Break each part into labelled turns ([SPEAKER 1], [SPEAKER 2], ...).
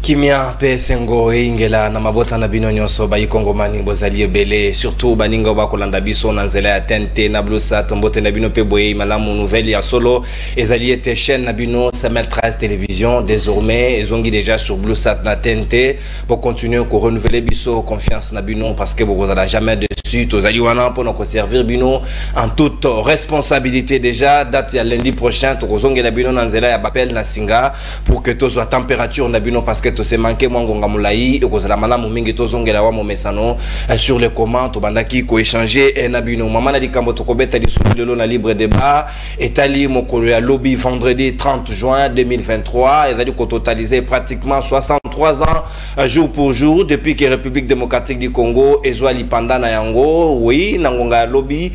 [SPEAKER 1] Kimia pesengo ingela na mabota na bino nyonso ba ikongomani bozali ebele surtout baninga ba kolanda biso na nzela ya TNT na Bluesat mbote na bino pe boye malamu nouvelle ya solo ezali ete chaîne na bino Semel 13 télévision désormais ezongi déjà sur Bluesat na TNT pour continuer ko renouveler biso confiance na bino parce que vous n'allez jamais dessus tozali wana pour nous servir bino en toute responsabilité déjà date ya lundi prochain to kozongi na bino na nzela ya bapel na singa pour que to soit température na bino parce que to se manqué mwangonga mulai et kozala malamu mingi to zongela wa momesano sur les commentaires to bandaki ko échanger na bino mama na likambo to kobeta li lelo na libre débat etali mokolo ya lobby vendredi 30 juin 2023 ezali ko totaliser pratiquement 63 ans jour pour jour depuis que République démocratique du Congo ezwa lipanda na yango oui na ngonga lobby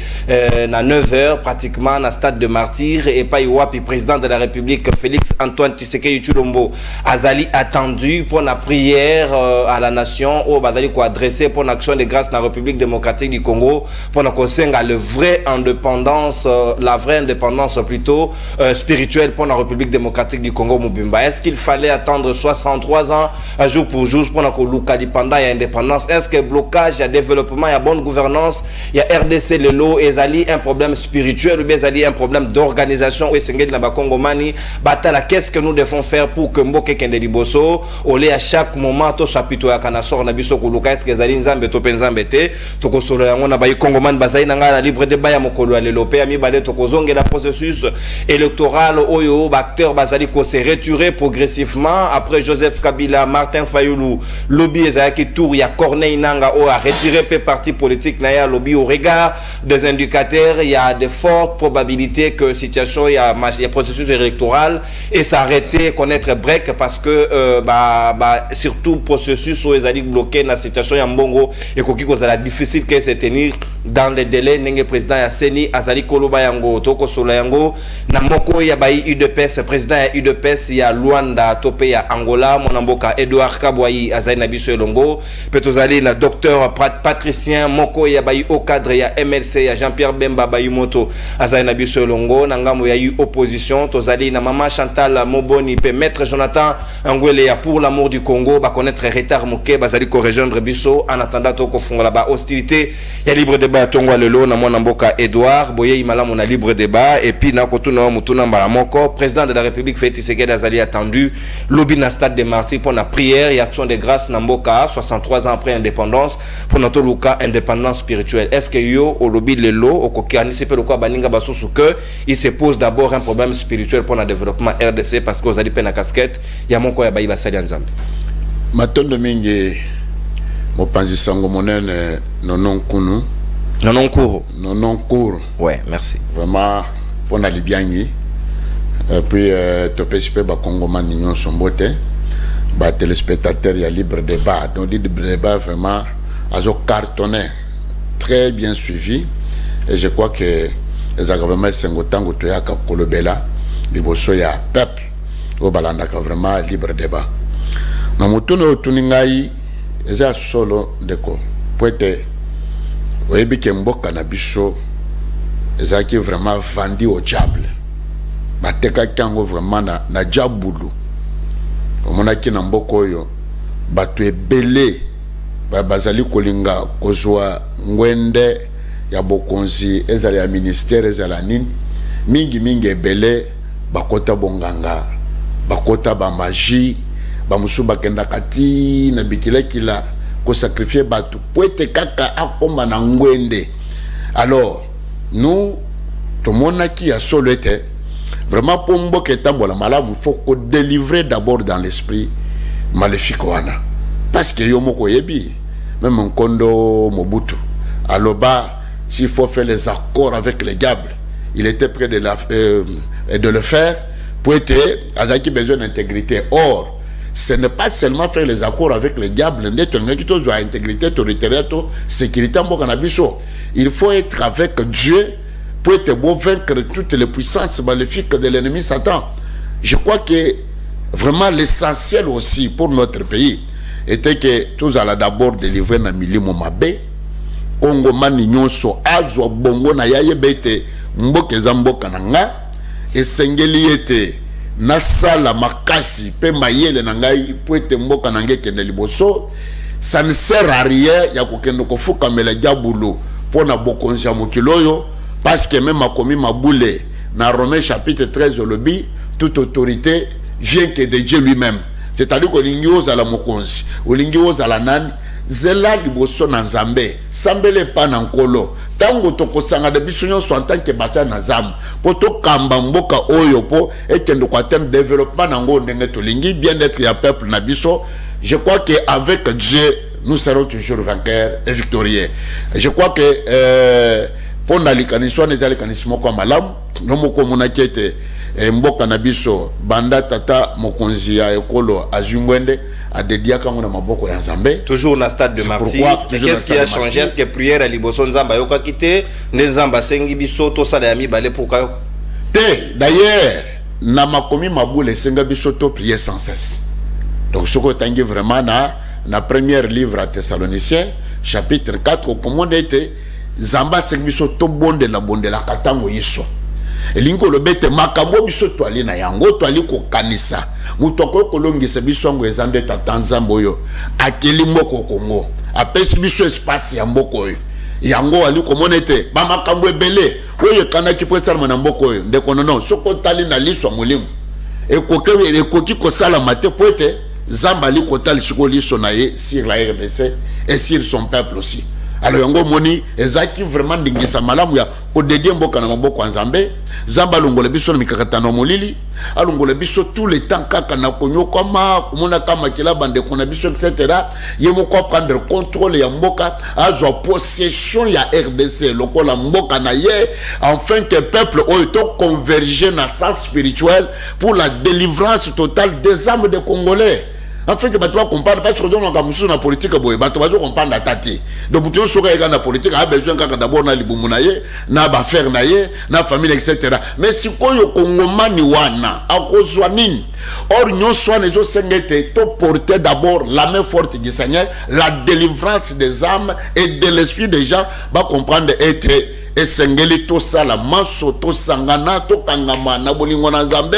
[SPEAKER 1] na 9h pratiquement na stade de martyr et pas wapi président de la République Félix Antoine Tshisekedi Tshilombo azali attendu pour la prière à la nation au badali ko adresser pour l'action de grâce dans la République démocratique du Congo pour la conseiller le vrai indépendance la vraie indépendance plutôt spirituelle pour la République démocratique du Congo Mubimba. Est-ce qu'il fallait attendre 63 ans jour pour jour pour la locali pendant y a indépendance? Est-ce que blocage, il y a développement, il y a bonne gouvernance, il y a RDC le lot ezali un problème spirituel ou bien ezali un problème d'organisation ou esengeli na ba Congomani batala qu'est-ce que nous devons faire pour que mboke kende liboso olé à chaque moment to chapito ya kana sort na biso kuluka est-ce que ezali nzambe to penzambe te to kosolo yango na ba Congomani bazali na ngala libre débat ya mokolo ya lelo pe ami bale to kozonge la processus électoral oyo ba acteur bazali ko se retirer progressivement après Joseph Kabila Martin Fayulu lobby ezaki tour ya Corneille Nanga o a retiré pe parti politique na ya lobby au regard des indicateurs il y a de fortes probabilités que situation il y a processus électoral et s'arrêter connaître break parce que surtout processus où ils allaient bloquer la situation ya mbongo et koki kozala difficile que se tenir dans les délais nenge président ya Seni azali koloba yango toko solo yango na moko ya bai UDPS président ya UDPS ya Luanda topé ya Angola monamboka Edouard Kabouayi azali na biso elongo petozali na docteur Patricien moko ya bai au cadre ya MLC ya Jean-Pierre Bemba Bayumoto azali na biso elongo na ngamo ya opposition tozali na mama Chantal Moboni pe maître Jonathan Angwele ya pour l'amour du Congo ba connaître retard moké bazali ko rejoindre biso en attendant to ko fungola ba hostilité ya libre débat tongwa lelo na mwana mboka Edouard Boye imala mona libre débat et puis na kotuna mutuna mbala moko président de la République Félix Tshisekedi azali attendu lobby na stade de martyrs pour la prière et action de grâce na mboka 63 ans après indépendance pour notre luka indépendance spirituelle. Est-ce que yo au lobby lelo au kokani c'est le quoi baninga basusu que il se pose d'abord un problème spirituel pour le développement RDC parce que vous allez peine à casquette ya moko ya bayiba sali nzambe
[SPEAKER 2] matondo mingi mopanzi sango monene nonon kunu
[SPEAKER 1] nonon cours ouais merci
[SPEAKER 2] vraiment pour na libiangi et puis topesipe ba kongomani nyonso mbote ba téléspectateurs ya libre débat donc libre débat vraiment azo cartonné très bien suivi et je crois que les agréments sengotango toyaka kolobela liboso ya peuple au balandaka vraiment libre débat na mutuno tuningai eza solo ndeko poete oyebi ke mboka na biso ezaki vraiment vendu au diable bateka kango vraiment na diabulu omonaki na mboko oyo bato ebele bazali kolinga kozwa ngwende ya bokonzi ezali ya ministère ezala nini mingi ebele bakota bonganga bakota ba magie ba musu bakenda kati na bikilekila ko sacrifier batu poete kaka akoma na ngwende. Alors nous tout monde qui a solo été vraiment pour mboka etambola malamu faut ko délivrer d'abord dans l'esprit maléfique wana parce que yo moko yebi même un kondo Mobutu aloba s'il faut faire les accords avec les diables il était prêt de le faire pour être azaki besoin d'intégrité. Or ce n'est pas seulement faire les accords avec les diables intégrité territoriale sécurité mboka na biso il faut être avec Dieu pour être beau vaincre toutes les puissances maléfiques de l'ennemi Satan. Je crois que vraiment l'essentiel aussi pour notre pays était que tous allons d'abord délivrer na milimo mabe Congo mani nyonso azwa bongo na yaye bete mboka za mboka na nga esengeli ete nasala makasi pe mayele na ngai po ete mboka na ngai kende liboso. Ça ne sert à rien ya kokende kofuka mela diabolo pour na bokonzi ya mokiloyo, parce que même makomi maboule na Romains chapitre 13 au lobby, toute autorité vient que de Dieu lui-même. C'est-à-dire que l'ingio za la mokonzi, ou l'ingio za la nani, zela liboso na nzambe, sambele pa na nkolo. Tango toko sanga de bisonyo so en tant que basa na zam, po to kamba mboka oyo po ekendo kwa terme développement na ngo ndenge to lingi bien-être ya peuple na biso. Je crois qu'avec Dieu, nous serons toujours vainqueurs et victorieux. Je crois que pour l'alikaniswa, nous allons comme malam, nous avons été mboka na biso banda tata mokonzi ya ekolo azungwende a dédié quand on a maboko ya Nzambe.
[SPEAKER 1] Toujours dans stade de martyr. Qu'est-ce qui a changé? Est-ce que prière à liboso Nzamba yoka kité, Nzamba sengi biso to sala yami balé pour kayo?
[SPEAKER 2] D'ailleurs, na makomi maboule senga biso to prier sans cesse. Donc, ce que tu as vraiment na premier livre à Thessaloniciens, chapitre 4, comment on était, Zamba Segbiso to bonde la katango yiso. Et l'ingo le bete makabo biso toali na yango toali ko kanisa. Mutoko kolongi se biso ngo ezande tatanzambo yo. Akeli moko Kongo. Apesi biso espace ya mboko yo. Yango ali komona ete ba makambo ebele. Oyo kana ki prestar na mboko yo. Ndeko non, soko tali na liso molimo. Ekoki ko sala mate poete Zamba li kota li siko li sonaye sur la RDC et sur son peuple aussi. Alors yango moni ezaki vraiment ndingisa malamu ya ko dédier mboka na maboko Nzambe. Zamba longola biso na mikakatano molili, alongola biso tout le temps kaka na konyo kama kumona kama kila bande kona biso etc. Yemo ko prendre contrôle ya mboka, azwa possession ya RDC lokola mboka na ye, afin que peuple oyo converger na sens spirituel pour la délivrance totale des âmes des Congolais. En fait, tu vas comprendre, parce que dans la politique, tu vas comprendre la tati. Donc, tu vas la politique, a besoin d'abord de l'ibumunaye, na affaire naye, na famille, etc. Mais si tu es Congomani wana, à cause de nini, or nous sommes les autres porter d'abord la main forte du Seigneur, la délivrance des âmes et de l'esprit des gens, va comprendre être. Et sengeli to sala maso to sangana to kangama na bolingo na Nzambe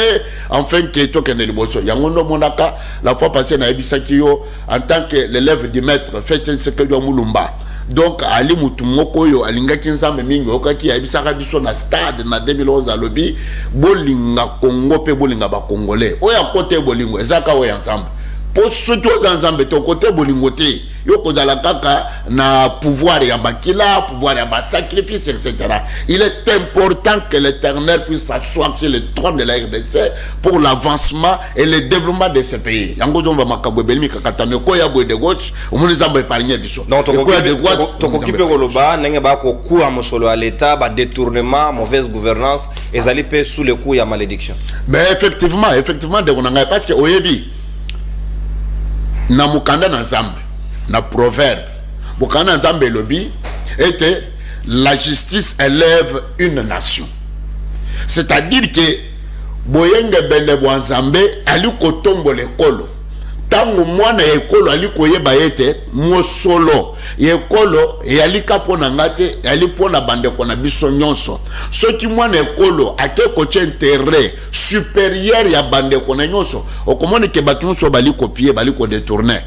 [SPEAKER 2] enfin que to kende liboso yango ndo monaka la fois passée na ebisaki yo en tant que l'élève du maître fait ce que doit mulumba. Donc ali mutu moko yo alingaki Nzambe mingi okaki ebisaka biso na stade na 2011 à lobby bolinga Congo pe bolinga ba congolais oya côté bolingo ezaka oya Nzambe pour ceux qui ont Nzambe to côté bolingo te yo kozala kaka na pouvoir ya bakila, pouvoir ya sacrifice, etc. Il est important que l'Éternel puisse s'asseoir sur le trône de la RDC pour l'avancement et le développement de ce pays. Yango zomba makabwe belmi kakatame ko ya boy de gauche, omoni zamba épargner biso.
[SPEAKER 1] Donc to occupé koloba nenge ba ko coup à mosolo à l'état, ba détournement, mauvaise gouvernance, ezali pe sous le coup ya malédiction.
[SPEAKER 2] Mais effectivement de konanga parce que oyebi na mukanda na Nzambe na proverbe bokana Nzambe lobi était la justice élève une nation. C'est-à-dire que boyenge bele bwa Nzambe ali kotombo lekolo tango mwana ekolo ali koyeba ete mosolo ekolo yali kapona ngate yali pona bande kona biso nyonso soki mwana ekolo akeko intérêt supérieur ya bande kona nyonso okomoni ke batu nyonso bali copier bali ko détourner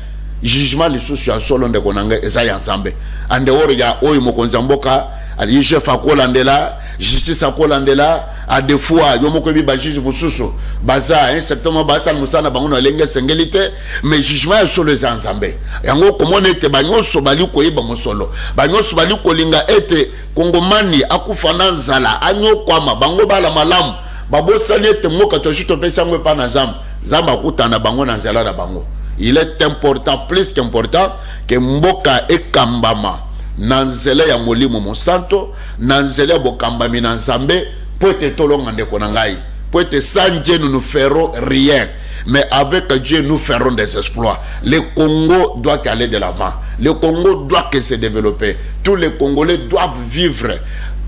[SPEAKER 2] jugement les sociaux solo de konanga eza ya Nzambe ande oro ya oyo mokonzi mboka ali chef akolandela justice akolandela a des fois yo moko bi ba juge mususu baza septembre basa musana bango na lenge sengelite mais jugement solo eza Nzambe yango komona ete banyoso bali koyeba mosolo banyoso bali kolinga ete kongomani akufana nzala anyokwama bango bala malamu babosali ete moka to shito pesa ngwe pa na Nzambe Nzambe akutana bango na nzala na bango. Il est important, plus qu'important, que mboka ekambama nanzele ya molimo monsanto, nanzele ya bokambami na Nzambe, pour te tolonga ndeko na ngai. Pour te sans Dieu nous ne ferons rien. Mais avec Dieu nous ferons des exploits. Le Congo doit aller de l'avant. Le Congo doit se développer. Tous les Congolais doivent vivre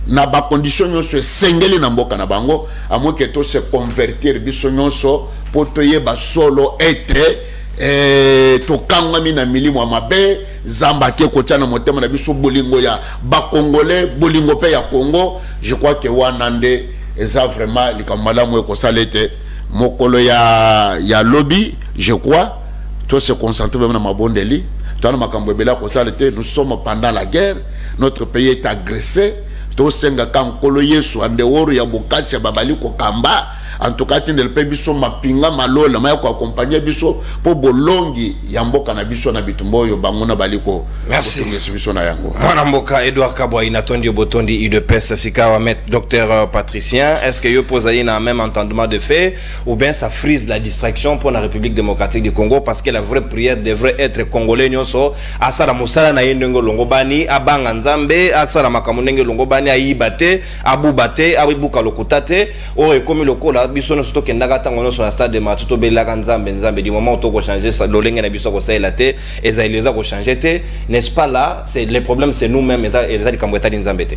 [SPEAKER 2] na ba condition nyonso sengeli na mboka na bango, à moins que to se convertir biso nyonso pour toye ba solo être to kangami na milimo mabe Zamba ke kotia na motema na biso bolingo ya ba congolais bolingo pe ya Congo. Je crois que wanande eza vraiment likamala mwe ko salete mokolo ya lobby, je crois, tout se concentrer vraiment dans ma bonne délit. Nous sommes pendant la guerre, notre pays est agressé. Tout senga kan kolo yesu ande woro ya bokasi ya babali ko kamba. En tout cas, tindel pe biso mapinga malola maya ko accompagner biso po bolongi ya mboka na biso na bitumboyo bangona baliko.
[SPEAKER 1] Merci.
[SPEAKER 2] Biso na yango.
[SPEAKER 1] Mwana mboka Edouard Kabwa inatondi botondi UDPS sikawa met docteur Patricien, est-ce que yo posayi na même entendement de fait ou bien ça frise la distraction pour la République démocratique du Congo parce que la vraie prière devrait être congolais nyonso asala musala na yendengo longobani abanga nzambe asala makamunenge longobani ayibate abubate abibuka lokutate o ekomi lokola biso no soto kendaka tango no so na stade de matuto belaka nzambe du moment où to ko changer ça lolenge na biso ko saela te ezailoza ko changer te, n'est-ce pas? Là c'est le problème, c'est nous-mêmes et kamweta nzambe te.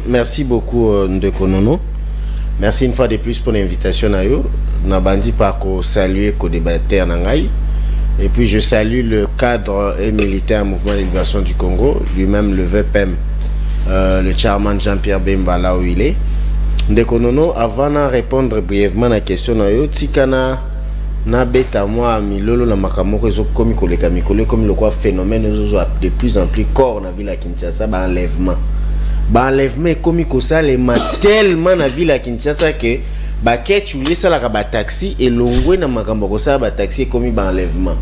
[SPEAKER 3] Merci beaucoup Ndeko Nono. Merci une fois de plus pour l'invitation à yo. Nabandi par ko saluer ko débatteur nangai. Et puis je salue le cadre et militaire mouvement de libération du Congo, lui-même le VPM, le chairman Jean-Pierre Bemba là où il est. Ndeko Nono, avant de répondre brièvement à la question, tikana na beta moi milolo na makamoko ezo komi koleka mikolo comme le quoi phénomène de plus en plus corps na ville à Kinshasa ba enlèvement komi ko salema tellement na ville à Kinshasa que ba ketu yesala ka ba taxi et longwe na makambo ko sa ba taxi komi ba enlèvement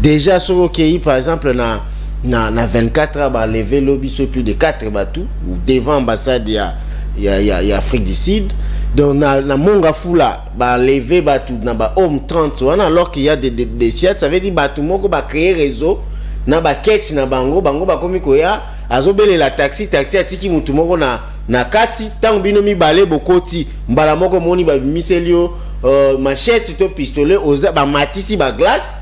[SPEAKER 3] déjà sur OK par exemple na 24 heures ba enlever lobby sur plus de 4 bateaux devant ambassade ya Afrique du Sud. Donc na monga fula ba lever batu na ba homme 30 alors qu'il y a des sites, ça veut dire batu moko ba créer réseau na ba ketch na bango ba komi ko ya azobele la taxi atiki mutu moko na kati tango bino mi balé bokoti mbala moko moni ba miselio machette to pistolet oza ba matisi ba glace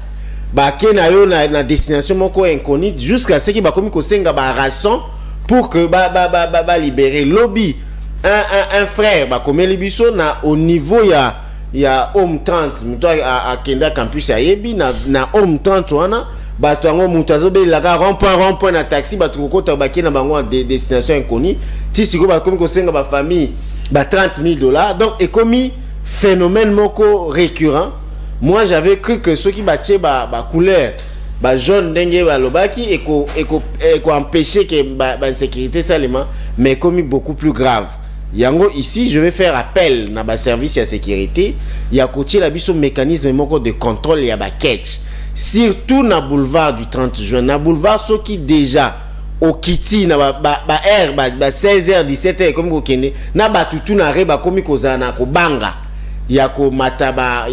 [SPEAKER 3] ba kena yo na destination moko inconnue jusqu'à ce qui ba komi ko senga ba rançon pour que ba libérer lobby. Un frère bah comme Libiso na au niveau ya homme 30 muto à Kenda campus ya yebi na homme 30 wana ba tango mutazo be la rond-point na taxi ba tukota ba kina bango destination inconnue ti siko ba comme ko senga ba famille ba $30,000 donc et commis phénomène moko récurrent. Moi j'avais cru que ceux qui battaient ba couleur ba jaune dengue ba lobaki et ko empêcher que ba sécurité seulement mais commis beaucoup plus grave. Yango ici je vais faire appel na ba service ya sécurité ya coacher la biso mécanisme moko de contrôle ya ba catch surtout na boulevard du 30 juin na boulevard ceux qui déjà au kiti na ba 16h 17h comme ko kende na ba tutu na reba komi kozana ko banga yako mataba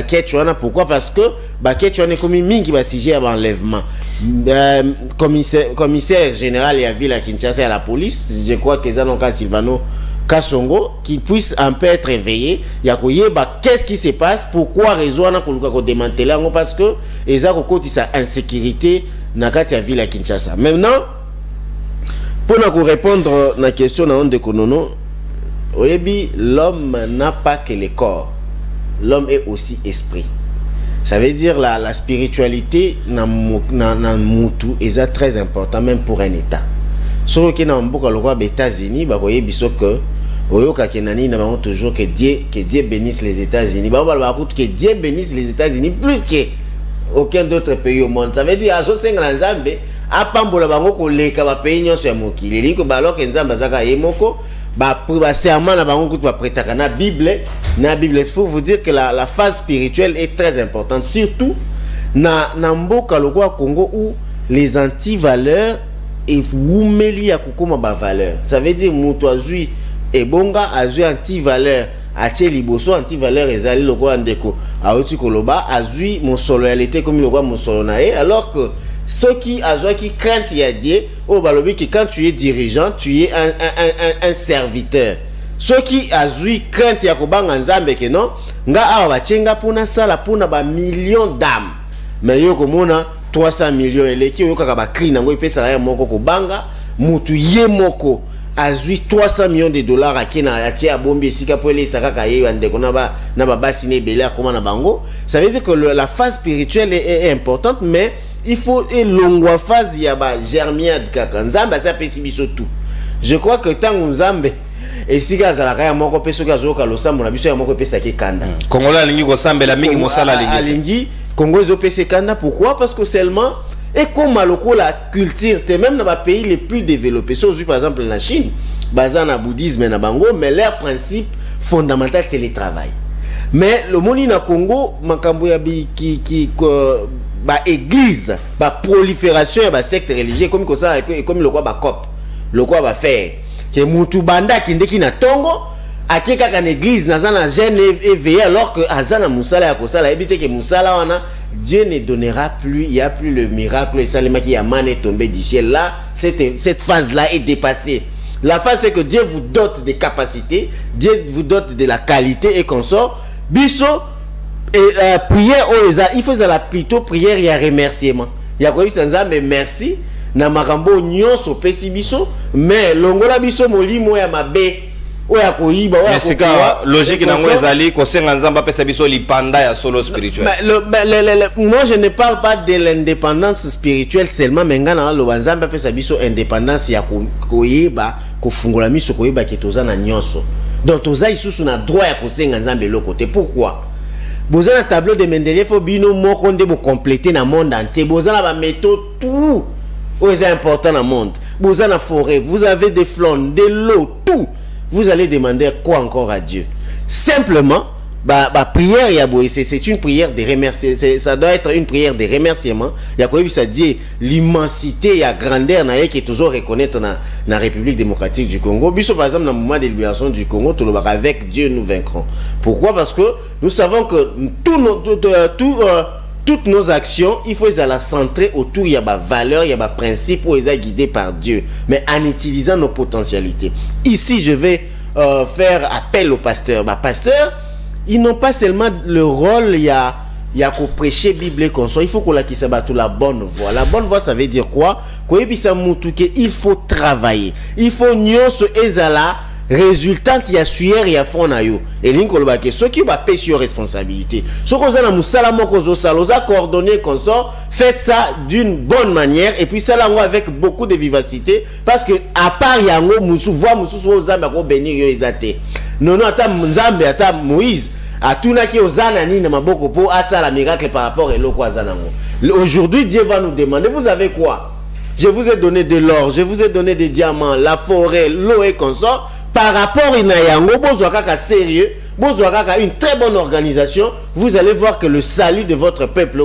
[SPEAKER 3] catch wana. Pourquoi? Parce que ba catch wana komi mingi ba sujet à enlèvement. Commissaire général et à ville à Kinshasa à la police, je crois que ça donc Silvano Kasongo qui puisse un peu être éveillé yako yeba qu'est-ce qui se passe, pourquoi raison na ko démanteler ngo parce que eza ko koti sa insécurité na kati ya ville à Kinshasa. Maintenant pour nous répondre na question na onde konono oyebi, l'homme n'a pas que le corps, l'homme est aussi esprit. Ça veut dire la spiritualité na mutu est très important même pour un état. Sauf que dans beaucoup de États-Unis, bah voyez biso que oyoka kenani na bango toujours que Dieu bénisse les États-Unis. Bah que Dieu bénisse les États-Unis plus que aucun autre pays au monde. Ça veut dire aso senga nzambe apambola bango ko leka ba pays nyonso ya mokili. Liko ba alors que nzamba zaka yemoko ba serment na bango kutu ba pretaka na Bible pour vous dire que la phase spirituelle est très importante, surtout na mboka lokwa Congo où les anti-valeurs et wumeli ya kokoma ba valeur. Ça veut dire mutu azui ebonga azui anti-valeur atie liboso anti-valeur ezali lokwa ndeko aoti koloba azui mon loyauté comme lokwa mon solo nae, alors que ceux qui crainte ya Dieu au balobi que quand tu es dirigeant tu es un serviteur. Ceux qui azui crainte ya kobanga nzambe ke non nga awa bachenga pona sala pona ba millions d'âmes mais yo komona 300 millions eleki yo kaka ba cri nango epesa ya moko kobanga mutu ye moko azui 300 millions de dollars akena atie a bombi esika po ele sakaka ye ndeko na ba basine belé akoma na bango. Ça veut dire que la phase spirituelle est importante, mais il faut elongwa phase ya ba germiade kaka nzambe ça pesi biso tout. Je crois que tant nzambe et si gazalaka ya moko peso gazoka losambo na biso ya moko pesa ke kanda
[SPEAKER 1] Congolais alingi ko sambela mingi mosala
[SPEAKER 3] alingi Congo zo pesa kanda. Pourquoi? Parce que seulement et comme maloko la culture même dans les pays les plus développés, aujourd'hui par exemple la Chine, basé na bouddhisme na bango, mais leur principe fondamental c'est le travail. Mais le monde na Congo makambo ya qui ba église, ba prolifération ba secte religieux comme ça et comme le quoi ba cop, le quoi ba faire que mutu banda kindeki na tongo akeka kan église na zana jeune éveillé alors que azana musala ya kosala ebite que musala wana Dieu ne donnera plus, il y a plus le miracle et ça les qui a mané tombé du ciel là, cette phase là est dépassée. La phase c'est que Dieu vous dote des capacités, Dieu vous dote de la qualité et qu'on sort biso et prière il faut ça plutôt prière et remerciement. Il y a quoi ça mais merci na makambo nyonso pesi biso mais longola biso molimo ya mabe oya koyiba oya
[SPEAKER 1] koyiba logique nango ezali ko senga nzamba pesa biso lipanda ya solo spirituel.
[SPEAKER 3] Moi je ne parle pas de l'indépendance spirituelle seulement mais ngana lo nzamba pesa biso indépendance ya koyiba kofungola miso koyiba ke toza na nyonso donc toza isusu na droit ya kosenga nzambe lo côté. Pourquoi? Boza na tableau de Mendeleev fo bino moko nde bo compléter na monde entier. Boza na ba méthode tout c'est important dans le monde. Vous avez la forêt, vous avez des flancs, de l'eau, tout. Vous allez demander quoi encore à Dieu? Simplement, prière, c'est une prière de remerciement. Ça doit être une prière de remerciement. Il y a quoi ça dit l'immensité, la grandeur qui est toujours reconnaître dans la République démocratique du Congo. Par exemple, dans le moment de libération du Congo, avec Dieu nous vaincrons. Pourquoi? Parce que nous savons que toutes nos actions, il faut les centrer autour, il y a des valeurs, il y a des principes où ils sont guidés par Dieu, mais en utilisant nos potentialités. Ici, je vais faire appel aux pasteurs. Pasteurs, ils n'ont pas seulement le rôle, il y a qu'au prêcher Bible et consort, il faut qu'on la la bonne voie. La bonne voie, ça veut dire quoi? Il faut travailler. Il faut nyonso ezala résultante ya suyer ya fond na yo elingo lobake ceux qui va payer sur responsabilité ceux qu'on a na musala moko zo saloza coordonner consort faites ça d'une bonne manière et puis ça là avec beaucoup de vivacité parce que à part yango musu voix musu so zamba ko bénir yo ezate non ata nzambe ata Moïse atuna ki ozana ni na maboko po asa la miracle par rapport à eloko azanango. Aujourd'hui Dieu va nous demander vous avez quoi? Je vous ai donné de l'or, je vous ai donné des diamants, la forêt, l'eau et consort. Par rapport à Inayango, sérieux, une très bonne organisation, vous allez voir que le salut de votre peuple,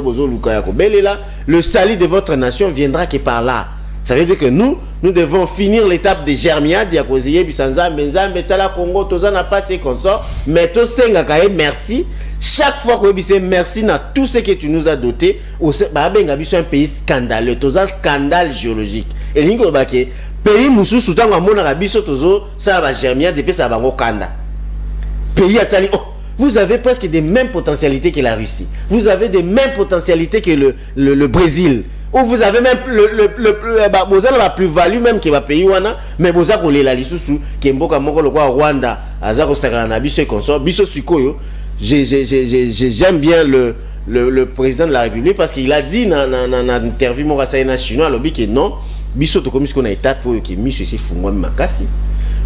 [SPEAKER 3] le salut de votre nation viendra que par là. Ça veut dire que nous devons finir l'étape de Germiade, merci. Chaque fois que vous merci dans tout ce que tu nous as doté, un pays scandaleux, un scandale géologique. Et pays mususu tango mona biso tozo ça va germia depuis ça va kanda pays atali vous avez presque des mêmes potentialités que la Russie, vous avez des mêmes potentialités que le Brésil, ou vous avez même la plus-value même que va pays wana mais boza ko lela lisusu ke mboka moko lo kwa Rwanda azako sakana na biso consort biso sikoyo. J'aime bien le président de la République parce qu'il a dit dans interview mo rasayina chinois lobi que non biso to komi skona état pour que miso ese fungwa makasi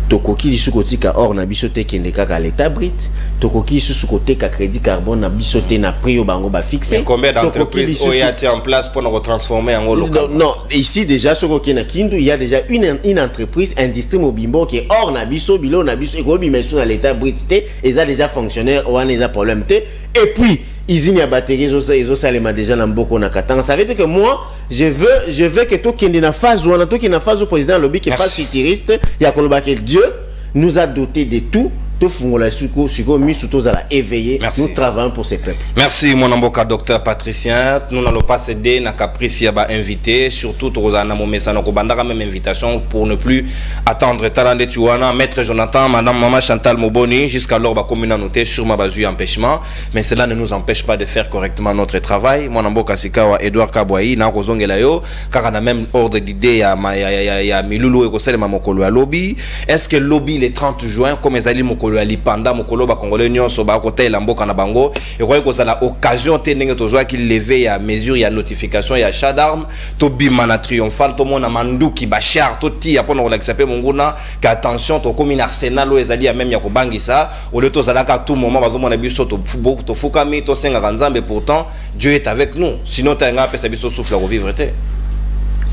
[SPEAKER 3] tokoki lisuko tika or na biso te kende kaka l'état brit tokoki lisuko teka crédit carbone na biso te na prix au bango ba fixé.
[SPEAKER 1] Combien d'entreprises ont en place pour nous transformer en local?
[SPEAKER 3] Non, ici déjà sur na Kindu il y a déjà une entreprise industrie mobimbo qui est or na biso bilo na biso ekobi mesu na l'état brit te et ça déjà fonctionnaire ou a problème te et puis usine ya batterie ils ont salema déjà na mboko na katanga. Ça veut dire que moi je veux que tout qui est na phase ou tout qui est na phase au président lobby qui est phase futuriste ya koloba que Dieu nous a doté de tout. Éveillé. Nous travaillons pour ces peuples.
[SPEAKER 1] Merci mon amboka docteur Patricien. Nous n'allons pas céder na caprice ya ba invité surtout Rosana Momesa na kobandaka même invitation pour ne plus attendre Talande Tuwana, maître Jonathan, madame maman Chantal Moboni jusqu'à l'heure ba commune noté sur ma basu empêchement mais cela ne nous empêche pas de faire correctement notre travail. Mon amboka sikawa Edouard Kabwai na kozongela yo car on a même ordre d'idée ya Milulu et Kosele Mamokolo à lobby. Est-ce que lobby le 30 juin comme ezali mokolo mokolo ya lipanda mokolo ba congolais nyonso ba kota elamboka na bango et quoi que ça la occasion te ndenge tozwa ki lever ya mesure ya notification ya achat d'armes to bimana triomphal to mona manduki ba char to ti ya pona relaxer pe monguna que attention to comme un arsenal o ezali ya même ya ko bangisa au lieu to zalaka tout moment bazo mona biso to fukami to senga nzambe pourtant Dieu est avec nous sinon ta nga pesa biso souffle à revivre te.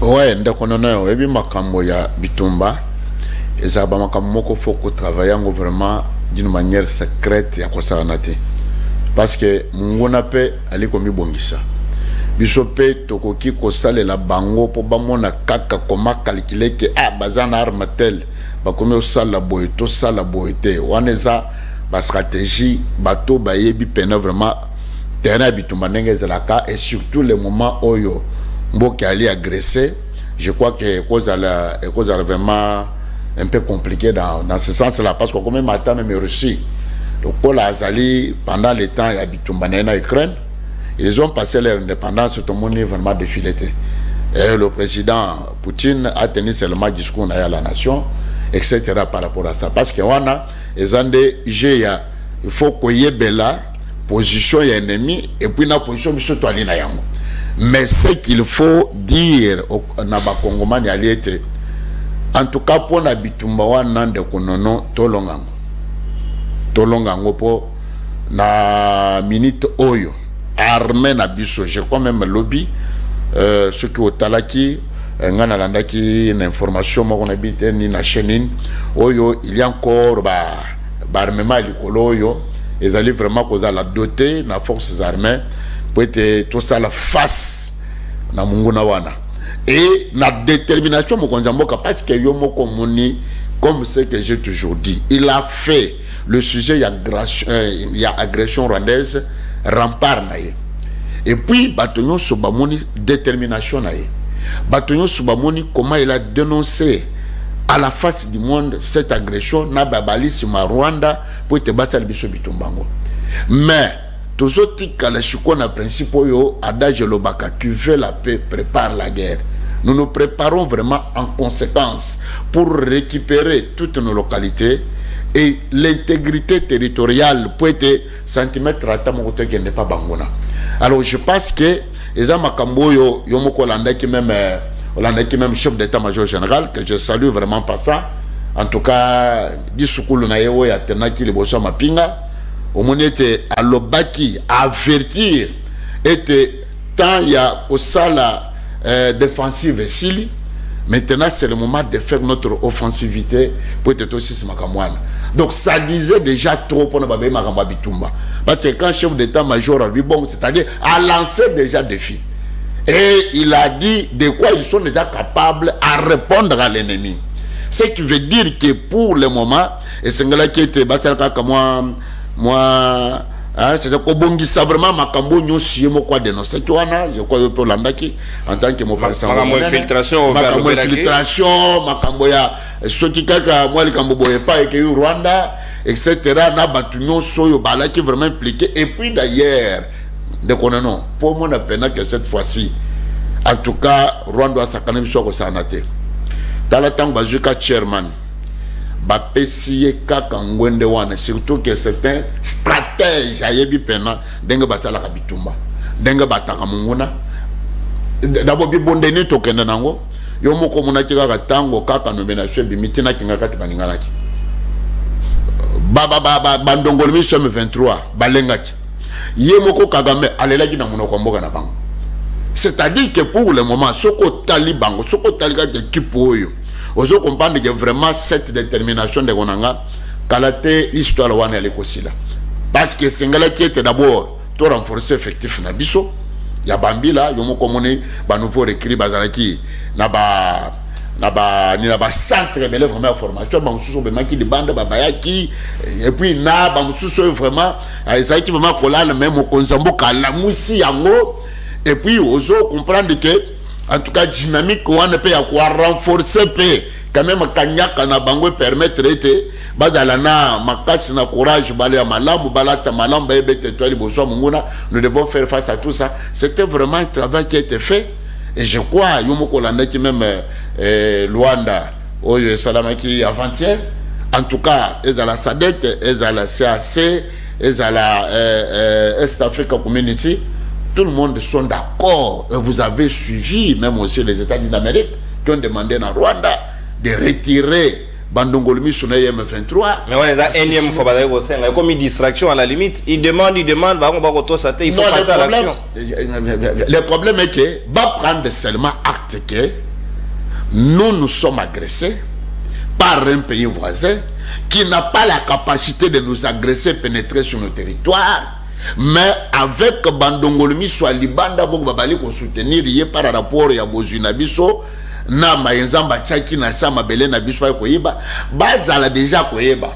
[SPEAKER 2] Ouais, ndakonono ebi makambo ya bitumba ezaba makambo moko faut travailler vraiment d'une manière secrète ya kosanate parce que munguna pe aliko mibongisa biso pe tokoki kosalela bango po bamona kaka koma calculer que bazana armatel bakomi osala boye to sala boye te waneza ba stratégie bato bayebi pena vraiment terrain bitumba ndenge zelaka et surtout les moments oyo mboki ali agressé je crois que cause vraiment un peu compliqué dans ce sens-là parce que comme matin même Russie donc Paul Azali pendant le temps il habite en Ukraine ils ont passé leur indépendance tout le monde vraiment défilé et le président Poutine a tenu seulement discours à la nation etc par rapport à ça parce que wana ezande il faut qu'il y ait bella position et ennemi et puis la position biso to ali na yango mais ce qu'il faut dire na ba Congomani ali était en tout cas pour na bitumba wana de konono tolongango po na minute oyo armée na biso je crois même lobby ce qui otalaki ngana landaki une information mo na bité ni na chaîne oyo il y a encore ba armement likolo oyo ezali vraiment cause la doter na forces armées pour être tout ça la face na munguna wana et la détermination mokonzamboka parce que yo moko moni comme ce que j'ai toujours dit il a fait le sujet il y a agression rwandaise rempart naie et puis batonyo sobamoni détermination naie batonyo sobamoni comment il a dénoncé à la face du monde cette agression na babali sima Rwanda pour te battre biso bitumbango mais tozotika la chukona principe yo adage lobaka tu veux la paix prépare la guerre. Nous nous préparons vraiment en conséquence pour récupérer toutes nos localités et l'intégrité territoriale pour être centimètre à tamote qui n'est pas bangona. Alors je pense que les amakambo yo yomoko landa qui même chef d'état-major général que je salue vraiment par ça. En tout cas, disukulu na yewo ya tenaki le boso mapinga au moins était à l'obaki avertir était tant il y a au sala défensive et sili. Maintenant c'est le moment de faire notre offensivité pour être aussi ce makamwana. Donc ça disait déjà trop pour ne pas faire makamba bitumba parce que quand chef d'état-major a dit bon, c'est-à-dire a lancé déjà défi et il a dit de quoi ils sont déjà capables à répondre à l'ennemi, ce qui veut dire que pour le moment et c'est là qui était moi c'est-à-dire que ça vraiment makambo nyosi mo kwa dénoncer tu wana je crois pour landaki en tant que mo pensant
[SPEAKER 1] infiltration
[SPEAKER 2] makambo ya soki kaka moi likambo boye pas et que Rwanda etc na batu nyoso yo balaki vraiment impliqué et puis d'ailleurs de konono pour moi na pena que cette fois-ci en tout cas Rwanda sa kana biso ko sanate tala tango bazuka chairman bapesiye kaka ngwende wana surtout que c'est un stratège ayebi pena denga batala ka bitumba denga bataka munguna d'abord bi bondeni to kenda nango yo moko muna kika tango kaka nomination bimitina kinga kati baningalaki bandongolo mi somme 23 balengaki ye moko Kagame alelaki na munoko mboka na bango c'est-à-dire que pour le moment soko talibango soko talika équipe oyo ozo comprendre que vraiment cette détermination de Gonanga kalate histoire wana elle kosila parce que singala qui était d'abord to renforcer effectif na biso ya bambila yomo komoni ba nouveau recrue bazalaki na ba centre mais vraiment formation ba mususu be maki de bande ba bayaki et puis na ba mususu vraiment ça qui vraiment kolala même konzambo kala musi yango et puis ozo comprendre que en tout cas dynamique on peut avoir renforcer quand même kanyaka na bango permettre ete badalana makasi na courage balé malamu balata malamu bete toi liboso munguna nous devons faire face à tout ça. C'était vraiment un travail qui a été fait et je crois yomoko landa qui même Luanda oyo salamaki avant-hier en tout cas ils à la SADC, ils à la CAC, ils à la East Africa Community, tout le monde sont d'accord. Vous avez suivi même aussi les États-Unis d'Amérique qui ont demandé à Rwanda de retirer Bandongolmi sur M23.
[SPEAKER 1] Mais on est à énième fois comme une distraction à la limite. Il demande, il faut passer à l'action.
[SPEAKER 2] Le problème est que va prendre seulement acte que nous sommes agressés par un pays voisin qui n'a pas la capacité de nous agresser, pénétrer sur nos territoires. Mais avec Bandongolmi soit Libanda Bogbabali qu'on soutenir par rapport à Bozunabiso na maenzamba tchaki na sama belé na biso koyeba bazala déjà koyeba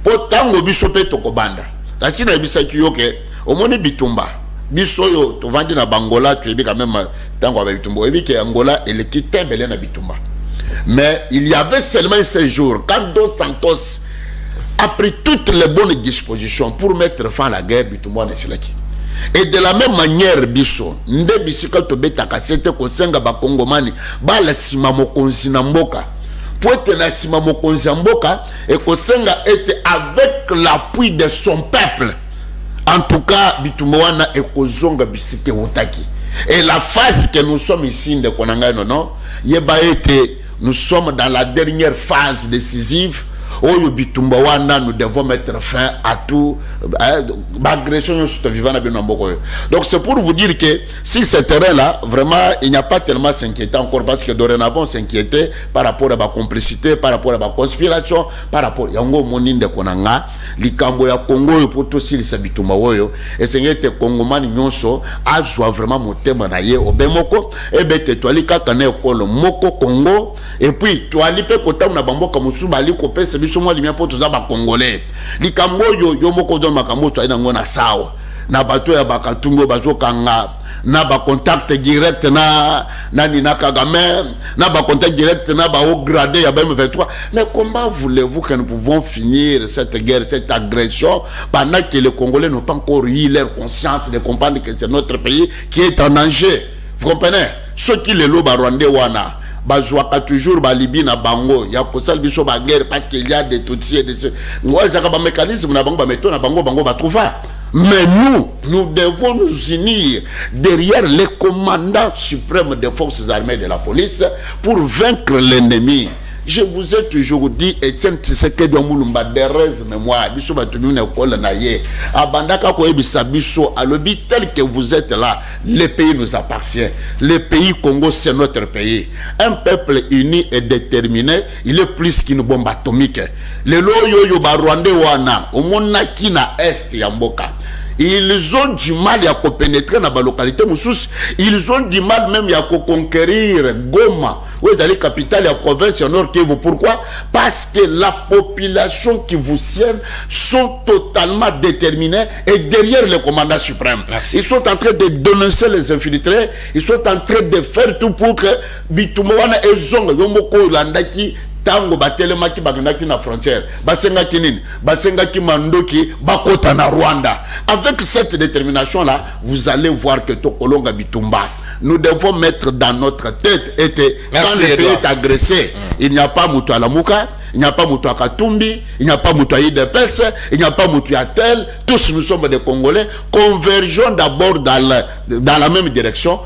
[SPEAKER 2] potango biso pe tokobanda kasi na bisa kiyoke omoni bitumba biso yo to vandi na Bangola tu ebi quand même tango ba bitumba ebi ke Angola elle était belé na bitumba mais il y avait seulement un séjour quand Dos Santos a pris toutes les bonnes dispositions pour mettre fin à la guerre bitumba na silaki. Et de la même manière, biso, nde bisika to beta kasete ko senga ba kongomani ba la sima mokonzi na mboka. Pour être la sima mokonzi na mboka et ko senga était avec l'appui de son peuple. En tout cas, bitumwana et ko zonga bisike wotaki. Et la phase que nous sommes ici de konanga non, yeba été nous sommes dans la dernière phase décisive. Nous devons mettre fin à tout l'agression. Donc c'est pour vous dire que si ce terrain-là, vraiment, il n'y a pas tellement s'inquiéter encore parce que dorénavant s'inquiéter par rapport à la complicité, par rapport à la conspiration, par rapport à Yango Moninde Konanga, Likambo ya Congo pour tout si les habitants et c'est que Congomani nyonso a soit vraiment monté manaye au Bemoko et bete toi li kakane okolo moko Congo et puis toi li pe kota na bamboka musuba li kopé c'est biso moi limia pour tous ba congolais likambo yo moko don makambo to ina ngona sawa na bato ya bakatungo bazo kanga na ba contact direct na Nina Kagame na ba contact direct na ba haut gradé ya M23. Mais comment voulez-vous que nous pouvons finir cette guerre, cette agression pendant que les Congolais n'ont pas encore eu leur conscience de comprendre que c'est notre pays qui est en danger? Vous comprenez? Ceux qui les lobent à Rwanda wana bazouaka toujours ba Libye na bango ya kosal biso ba guerre parce qu'il y a des Tutsis et des ngwa zaka ba mécanisme na bango ba méthode na bango ba trouver. Mais nous devons nous unir derrière les commandants suprêmes des forces armées de la police pour vaincre l'ennemi. Je vous ai toujours dit, Etienne Tshisekedi Mulumba, des mémoire, biso batumi na école na ye, abandaka ko ebisa biso alobi tel que vous êtes là, le pays nous appartient. Le pays Congo c'est notre pays. Un peuple uni et déterminé, il est plus qu'une bombe atomique. Le loyo yo ba Rwanda wana, omona ki na est ya mboka. Ils ont du mal à pénétrer dans la localité Moussous. Ils ont du mal même à conquérir Goma. Où est la capitale de la province Nord Kivu. Pourquoi? Parce que la population qui vous sienne sont totalement déterminés et derrière le commandant suprême. Merci. Ils sont en train de dénoncer les infiltrés. Ils sont en train de faire tout pour que Bitumwana et Zong Yomoko Landaki tango batelemaki bagendaki na frontière basengaki nini basengaki mandoki bakota na Rwanda. Avec cette détermination là vous allez voir que Tokolonga Bitumba nous devons mettre dans notre tête quand le pays est agressé il n'y a pas Moutou à la Mouka, il n'y a pas Moutou à Katumbi, il n'y a pas Moutou à Idepes, il n'y a pas Moutou à tel. Tous nous sommes des Congolais, convergeons d'abord dans la même direction.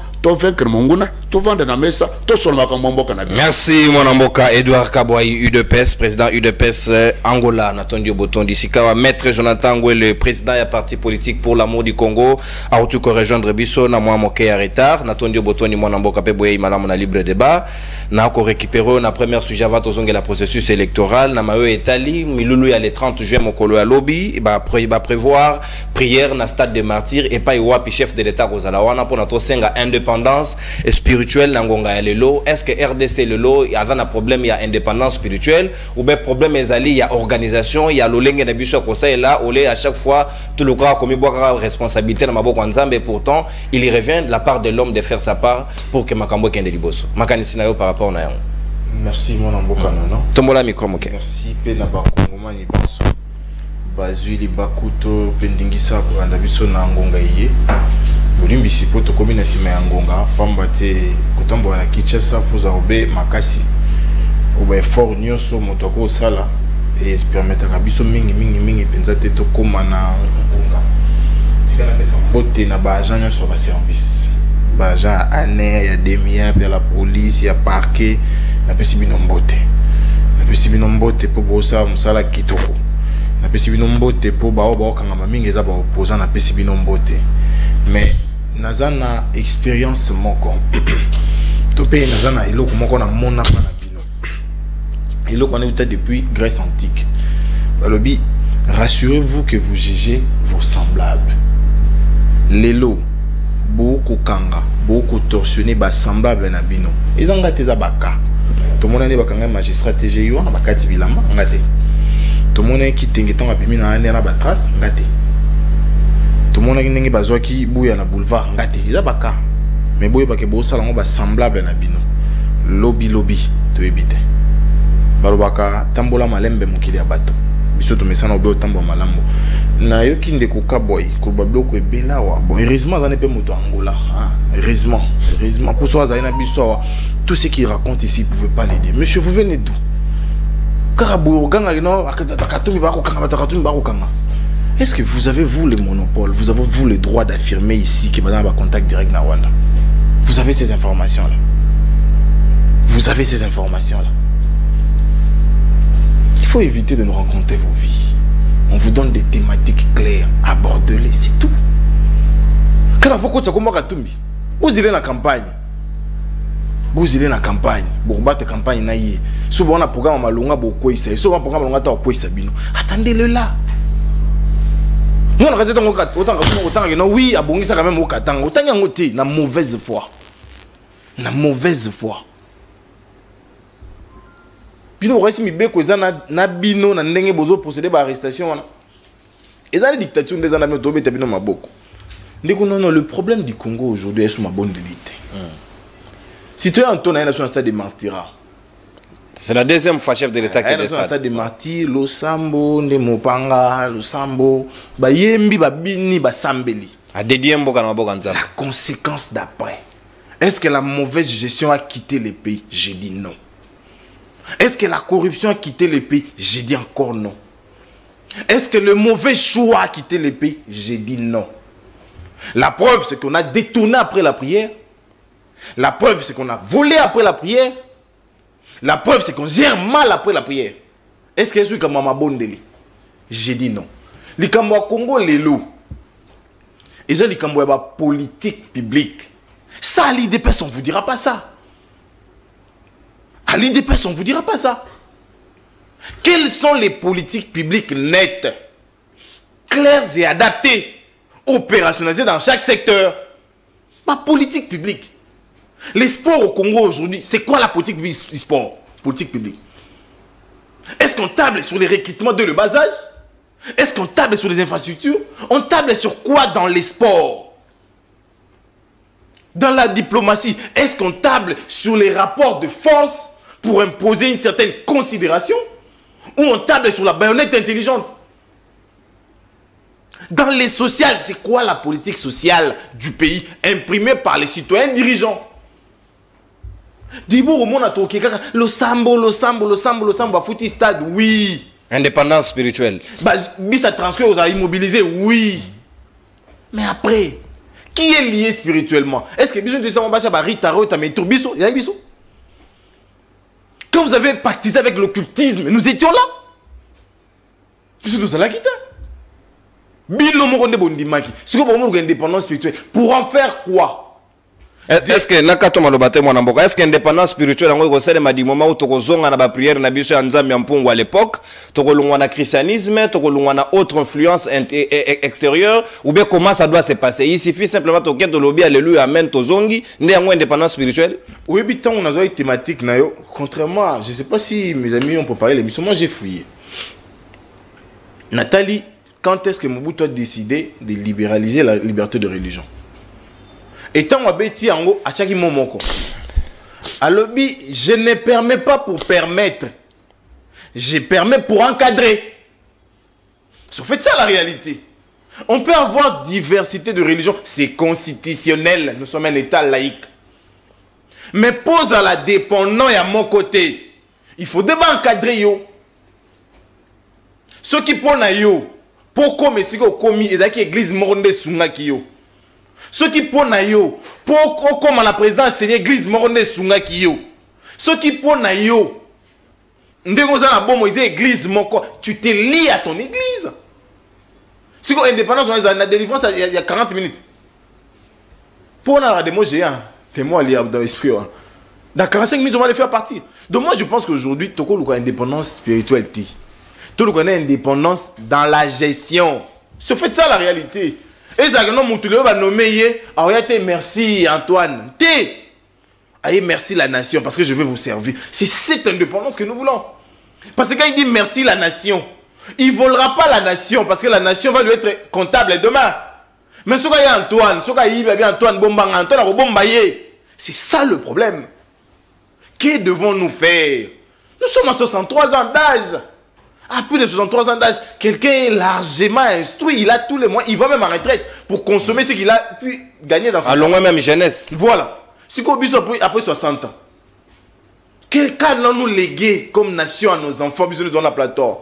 [SPEAKER 1] Merci mon amboka Edouard Kabouaï UDPS, président UDPS Angola, Natondio Boton Dissikawa, maître Jonathan Ngoué, le président et parti politique pour l'amour du Congo, a rejoindre rejoindre Bisso, na moi moké à retard, Natondio Boton ni mon amboka Peboye Malam na libre débat, na ko récupérer na première sujet avant tozonge la processus électoral, na mawe Etali, Milulu ya le 30 juin mokolo à lobby, ba prévoir prière na stade de martyrs et pas wapi chef de l'état Rosalawana pour notre senga indépendance spirituelle nangonga lelo. Est-ce que RDC lelo il y a un problème, il y a indépendance spirituelle ou bien problème il y a organisation, il y a l'olenge na biso conseil là où à chaque fois tout le grand comme boire responsabilité na maboko nzambe et pourtant il y revient de la part de l'homme de faire sa part pour que makambo kende liboso makanisi na yo par rapport na yango.
[SPEAKER 3] Merci mon amboka non
[SPEAKER 1] tombola micro moke.
[SPEAKER 3] Merci pe na ba kongomani baso bazui li bakuto pendingisa ko anda biso na ngonga iye Bolimbi sipoto komina sima ya ngonga pamba te kotambo na Kinshasa fuza obe makasi oba effort nyonso motoko sala
[SPEAKER 4] et permettre à biso mingi penza te to koma na ngonga sika na pesa bote na ba agent sur ba service ba agent ané ya demia pe la police ya parquet na pesi bino mbote po bosa musala kitoko na pesi bino mbote po ba kanga mingi za ba opposant na pesi bino mbote mais nazana expérience moko to pe nazana eloko moko na mona pa na bino eloko na uta depuis Grèce antique balobi rassurez-vous que vous jugez vos semblables lelo beaucoup kanga beaucoup torsionner ba semblable na bino ezanga teza baka to mona ne bakanga magistrat TGI wana bakati bilamba ngate to mona ki tengeton abimi na ane na ba trace ngate to mona ki ndenge bazwaki buya na boulevard ngate eza baka mais boye bake bo sala ngo ba semblable na bino lobby to ebite balobaka tambola malembe mokili ya bato biso to mesana obe otambo malambo na yoki ndeko kaboy ko babloko ebela wa bon heureusement ça n'est pas moto angola heureusement pour soi ça na biso tout ce qu'il raconte ici ne pouvait pas l'aider monsieur vous venez d'où Karabou ganga no akatumbi ba ko kanga batakatumbi ba ko kanga. Est-ce que vous avez vous le monopole, vous avez vous le droit d'affirmer ici que madame a contact direct na Rwanda? Vous avez ces informations là. Vous avez ces informations là. Il faut éviter de nous raconter vos vies. On vous donne des thématiques claires, abordez-les, c'est tout. Quand vous côté comme Katumbi, vous allez la campagne. Vous allez la campagne. Bon battre campagne na yé. Souvent on a programme malonga boko isa. Souvent programme malonga ta ko isa bino. Attendez-le là. Moi on reste autant que non oui, abongisa quand même au katanga. Autant yangote na mauvaise foi. Na mauvaise foi. Bino resi mi beko eza na bino na ndenge bozo procéder ba arrestation wana. Eza la dictature des anami to beta bino maboko. Ndeko non le problème du Congo aujourd'hui est sous ma bonne élite. Si tu es en ton nation un stade de martyrat.
[SPEAKER 1] C'est la deuxième fois chef de l'État qui est
[SPEAKER 4] un stade de martyr, lo sambo, nde mopanga, lo sambo, ba yembi ba bini ba sambeli.
[SPEAKER 1] A dédié mboka na mboka nzamba.
[SPEAKER 4] La conséquence d'après. Est-ce que la mauvaise gestion a quitté le pays? J'ai dit non. Est-ce que la corruption a quitté le pays? J'ai dit encore non. Est-ce que le mauvais choix a quitté le pays? J'ai dit non. La preuve, c'est qu'on a détourné après la prière. La preuve, c'est qu'on a volé après la prière. La preuve, c'est qu'on gère mal après la prière. Est-ce que c'est comme Mama Bondeli? J'ai dit non. Les Kamwa Congo, les loups. Ils ont dit Kamwa politique publique. Ça, à l'IDPS, on ne vous dira pas ça. À l'IDPS, on ne vous dira pas ça. Quelles sont les politiques publiques nettes, claires et adaptées, opérationnalisées dans chaque secteur? Ma politique publique. Les sports au Congo aujourd'hui, c'est quoi la politique du sport? Politique publique. Est-ce qu'on table sur les recrutements de le bas âge? Est-ce qu'on table sur les infrastructures? On table sur quoi dans les sports? Dans la diplomatie, est-ce qu'on table sur les rapports de force pour imposer une certaine considération? Ou on table sur la baïonnette intelligente? Dans les sociales, c'est quoi la politique sociale du pays imprimée par les citoyens dirigeants? Dibo au monde a toqué le sambo va foutre stade, oui.
[SPEAKER 1] Indépendance spirituelle.
[SPEAKER 4] Bah bis à transfert aux immobilisés, oui. Mais après, qui est lié spirituellement? Est-ce que besoin de ça on va chercher Ritaro ta mais turbiso, il y a biso. Quand vous avez pactisé avec l'occultisme, nous étions là. C'est tout ça là qui t'a. Bilo mo konde bondimaki. C'est quoi pour moi l'indépendance spirituelle? Pour en faire quoi?
[SPEAKER 1] Est-ce que nakato malobate mwana mboka est-ce que indépendance spirituelle ngo ko sele madi moment où tokozonga na ba prière na biso ya nzambe ya mpungu à l'époque tokolongwa na christianisme tokolongwa na autre influence extérieure ou bien comment ça doit se passer? Il suffit simplement to ke to lobby alléluia amen tozongi ndé yango indépendance spirituelle.
[SPEAKER 4] Oui bitan on a une thématique na yo contrairement je sais pas si mes amis ont préparé l'émission moi j'ai fouillé. Nathalie, quand est-ce que Mobutu a décidé de libéraliser la liberté de religion? Étant abeti yango à chaque moment. Alors, je ne permets pas pour permettre. Je permets pour encadrer. C'est en fait ça la réalité. On peut avoir diversité de religions. C'est constitutionnel. Nous sommes un État laïque. Mais pose à la dépendance et à mon côté. Il faut d'abord encadrer yo. ceux qui pona yo pour comme si ko komi ezaki église moronde sunga ki yo ceux qui pona yo pour comme la présidence enseigner église moronde sunga ki yo ceux qui pona yo ndeko za na bomo ils église moko tu te lis à ton église si ko indépendance on a délivrance il y a 40 minutes pour na des mots géants t'es moi lié dans l'esprit dans 45 minutes on va les faire partir donc moi je pense qu'aujourd'hui toko luka indépendance spirituelle tout le monde a indépendance dans la gestion. C'est fait ça la réalité. Et ça que non Moutouléo va nommer merci Antoine. Aïe merci la nation parce que je vais vous servir. C'est cette indépendance que nous voulons. Parce que quand il dit merci la nation, il ne volera pas la nation parce que la nation va lui être comptable demain. Mais ce qu'il y a Antoine, ce qu'il y a Antoine Bombang, Antoine Bombaye, c'est ça le problème. Que devons-nous faire? Nous sommes à 63 ans d'âge. À plus de 63 ans d'âge, quelqu'un est largement instruit, il a tous les moyens, il va même en retraite pour consommer ce qu'il a pu gagner dans son
[SPEAKER 1] temps. Allons même jeunesse.
[SPEAKER 4] Voilà. Si on après 60 ans, quel cas nous légué comme nation à nos enfants, nous dans la plateau?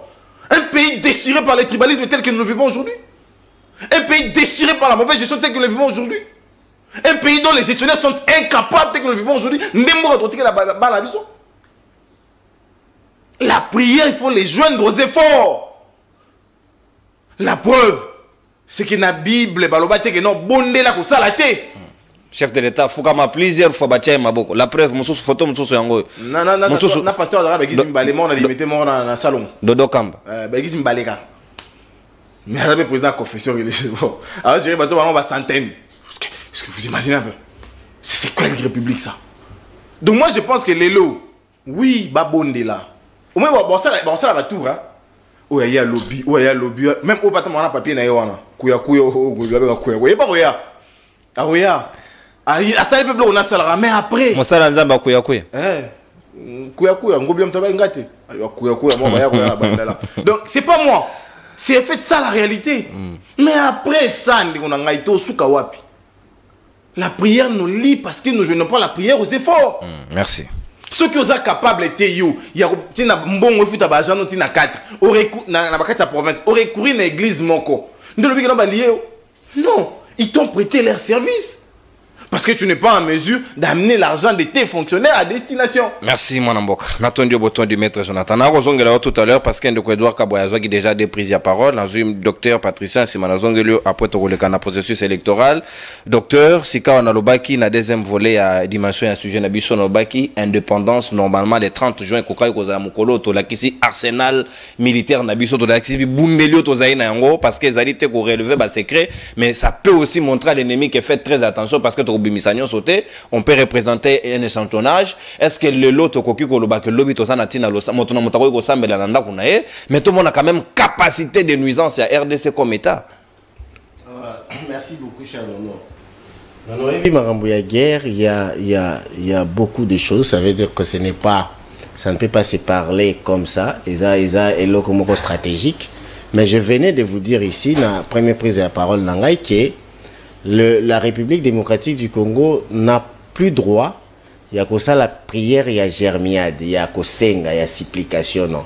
[SPEAKER 4] Un pays déchiré par le tribalisme tel que nous le vivons aujourd'hui. Un pays déchiré par la mauvaise gestion tel que nous le vivons aujourd'hui. Un pays dont les gestionnaires sont incapables tel que nous le vivons aujourd'hui. La prière, il faut les joindre aux efforts. La preuve, c'est que dans la Bible,
[SPEAKER 1] chef de l'État, il faut que plusieurs fois bâtir ma boko. La preuve, mon photo, mon yango.
[SPEAKER 4] Non, pasteur arabe qui m'balé mort dans limité mort dans le salon.
[SPEAKER 1] Dodo Kamba.
[SPEAKER 4] Qui m'balé ka. Mais avec président confession religieuse. Alors je dirais bateau on va centaines. Est-ce que vous imaginez un peu? C'est quoi une république ça? Donc moi je pense que les lots, oui, babonde là. Au moins bon ça va tout hein. Oh il y a lobby, même au bâtiment on a papier na yoana. Kuya pas oya. Ah oya. Ah ça le peuple on a ça mais après.
[SPEAKER 1] Mon sala nzamba kuya.
[SPEAKER 4] Kuya ngobi mtaba ngate. Kuya moi baya kuya bandala. Donc c'est pas moi. C'est fait ça la réalité. Mais après ça on a ngaito suka wapi. La prière nous lie parce que nous jeûnons pas la prière aux efforts.
[SPEAKER 1] Merci.
[SPEAKER 4] Ceux qui sont capables de you, il y a un bon refus à Bajan, il y a 4. Dans la province, on recourir à l'église Moko. Non, ils t'ont prêté leur service. Parce que tu n'es pas en mesure d'amener l'argent de tes fonctionnaires à destination.
[SPEAKER 1] Merci, mon amboka. N'attendez au bouton du maître Jonathan. On a tout à l'heure parce qu'il y a Edouard Kaboyazo qui déjà pris la parole. On a eu docteur Patricien Simanazongelio après le processus électoral. Docteur, si on a le baki, na deuxième volet à dimension un sujet n'abissons au baki, indépendance normalement le 30 juin kokai kozala mukolo to la kisi arsenal militaire n'abissons to la kisi bundelio to zaina yango parce que zalité ko relever ba secret, mais ça peut aussi montrer à l'ennemi que fait très attention parce que on peut représenter un échantillonnage. Est-ce que le lot koki koloba que lobby to sana tina losa motona mutako ko sambela nanda kunae mais tout le monde a quand même capacité de nuisance à RDC comme état.
[SPEAKER 3] Merci beaucoup cher Nono. Et puis Marambouya guerre, il y a beaucoup de choses, ça veut dire que ça ne peut pas se parler comme ça, et ça est là comme stratégique, mais je venais de vous dire ici dans la première prise de la parole Nangai que la République démocratique du Congo n'a plus droit. Il y a que ça la prière, il y a germiade, il y a que senga, il y a supplication. Non.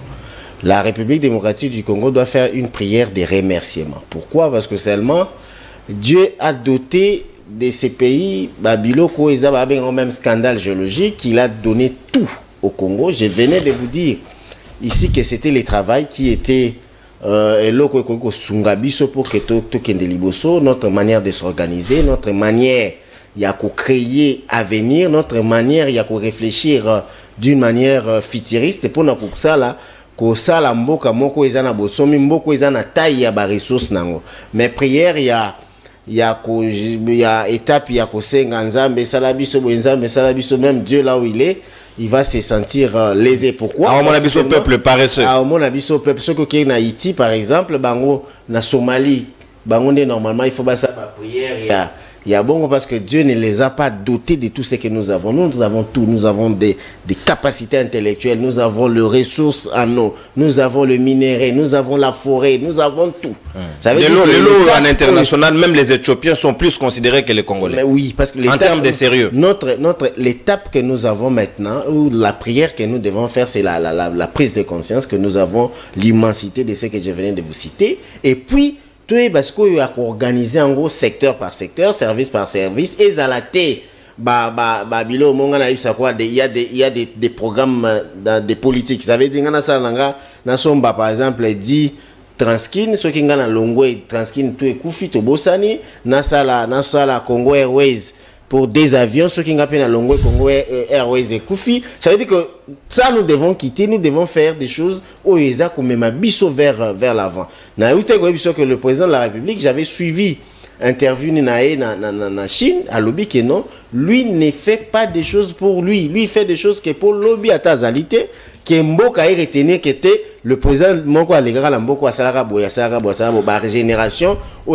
[SPEAKER 3] La République démocratique du Congo doit faire une prière de remerciement. Pourquoi? Parce que seulement Dieu a doté de ces pays, Babiloko, ils avaient un même scandale géologique, il a donné tout au Congo. Je venais de vous dire ici que c'était le travail qui était notre manière de s'organiser, notre manière il y a qu'à créer avenir, notre manière il y a qu'à réfléchir d'une manière futuriste et pour ça là que ça la mboka moko ezana bosomi mboko ezana taille ya ba ressources nango mais prière il y a étape il y a ko senga nzambe salabiso nzambe salabiso même Dieu là où il va se sentir lésé. Pourquoi?
[SPEAKER 1] À mon avis, au peuple paresseux.
[SPEAKER 3] À mon avis, au peuple. Ce qui est en Haïti, par exemple, bango, na Somalie, bango, normalement, il faut pas ça, prière, Il y a bon parce que Dieu ne les a pas dotés de tout ce que nous avons. Nous avons tout. Nous avons des capacités intellectuelles. Nous avons les ressources en eau. Nous avons le minerai. Nous avons la forêt. Nous avons tout.
[SPEAKER 1] L'eau en international, même les Éthiopiens sont plus considérés que les Congolais.
[SPEAKER 3] Mais oui, parce que
[SPEAKER 1] en termes de sérieux.
[SPEAKER 3] L'étape que nous avons maintenant, ou la prière que nous devons faire, c'est la prise de conscience que nous avons l'immensité de ce que je venais de vous citer. Et puis, tout est parce qu'il y a organisé en gros secteur par secteur, service par service, et zalaté, il y a des programmes des politiques. Ça veut dire que par exemple, dit Transkin, ceux qui ont Longwe, Transkin, tout est Koufi, Tobosani, Nasala, Congo Airways, pour des avions, ceux qui ont appelé Longwe, Congo Airways et Koufi. Ça veut dire que ça, nous devons quitter, nous devons faire des choses où ils ont même un biseau vers l'avant. Que le président de la République, j'avais suivi interview na Chine, à lobby que non, lui ne fait pas des choses pour lui. Lui, il fait des choses que pour lobby à Tazalité, que Mboka a retenu que était le président Moko Alegara Lamboko à Salaka Boya, ba régénération, où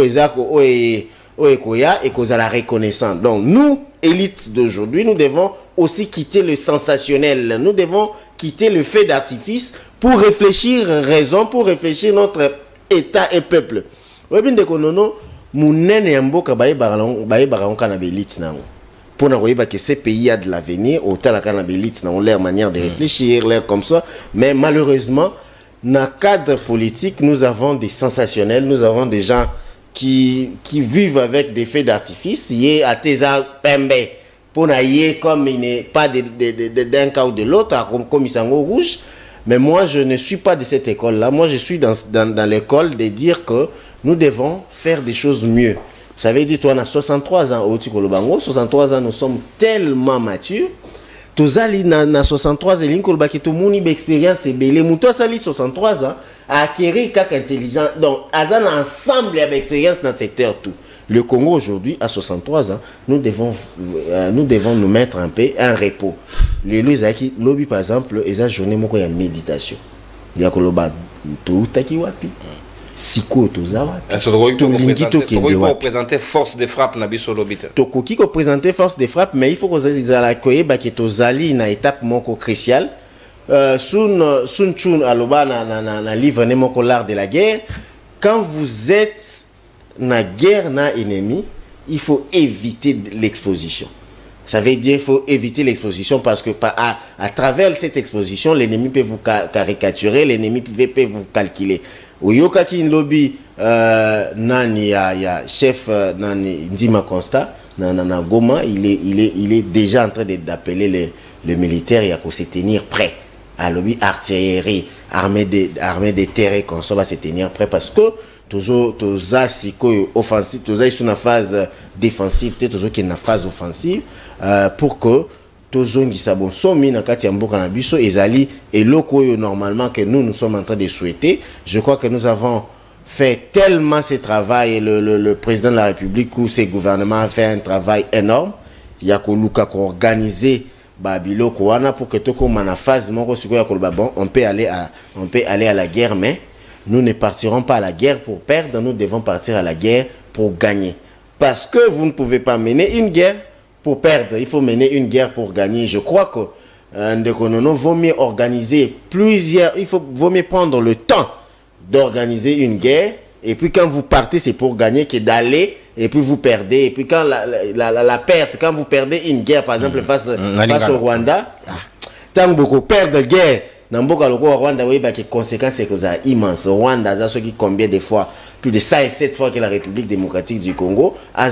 [SPEAKER 3] Ekoya et cause à la reconnaissance. Donc nous, élites d'aujourd'hui, nous devons aussi quitter le sensationnel. Nous devons quitter le fait d'artifice pour réfléchir raison, pour réfléchir notre État et peuple. Webin de Konono, Mounen et Mboka baye baron canabélite nango. Pour nous voir que ces pays a de l'avenir, autant la canabélite ont leur manière de réfléchir, l'air comme ça. Mais malheureusement, dans le cadre politique, nous avons des sensationnels, nous avons des gens qui vivent avec des faits d'artifice, y est à Teza Pembe, pour n'ailler comme il n'est pas d'un cas ou de l'autre, comme Isango Rouge. Mais moi, je ne suis pas de cette école-là. Moi, je suis dans l'école de dire que nous devons faire des choses mieux. Ça veut dire, toi, on a 63 ans au Tikolobango, 63 ans, nous sommes tellement matures. Tozali na 63 ans, Kolba qui tout monde expérience et belé. Mouto sali 63 ans a acquérir quelque intelligent. Donc, azan ensemble avec expérience dans le secteur tout. Le Congo aujourd'hui à 63 ans, nous devons nous mettre en paix, un repos. Les Louisaki lobby par exemple, ils ont journée moko ya méditation. Il y a Koloba tout taki wapi. Siko tozawa.
[SPEAKER 1] Représenter force de frappe na biso lobita.
[SPEAKER 3] Tokoki ko présenter force de frappe, mais il faut que zala koyeba ke tozali na étape moko cruciale. Sun Chun aloba na livre ne moko l'art de la guerre. Quand vous êtes na guerre na ennemi, il faut éviter l'exposition. Ça veut dire qu'il faut éviter l'exposition parce que à travers cette exposition, l'ennemi peut vous caricaturer, l'ennemi peut vous calculer. Oyoka ki lobby nani ya chef nani Ndima Constat na Goma, il est déjà en train d'appeler le militaire à se tenir prêt. À lobby artillerie, armée de terre qu'on va se tenir prêt parce que toujours offensif, toujours sur une phase défensive, toujours qui est une phase offensive pour que toujours qui sabon somi na kati ya mboka na biso ezali et loko normalement que nous sommes en train de souhaiter. Je crois que nous avons fait tellement ce travail et le président de la République ou ses gouvernements a fait un travail énorme. Il y a Luka ko organiser babilo ko wana pour que toko mana phase moko siko ya ko bon on peut aller à la guerre, mais nous ne partirons pas à la guerre pour perdre, nous devons partir à la guerre pour gagner. Parce que vous ne pouvez pas mener une guerre pour perdre, il faut mener une guerre pour gagner. Je crois que vaut mieux organiser plusieurs, vaut mieux prendre le temps d'organiser une guerre, et puis quand vous partez, c'est pour gagner que d'aller, et puis vous perdez, et puis quand la perte, quand vous perdez une guerre, par exemple, face au Rwanda, tant beaucoup perdre guerre, Namboka loko Rwanda, oui, les conséquences c'est que ça immense. Rwanda, ça ce qui combien de fois, plus de 107 fois que la République démocratique du Congo a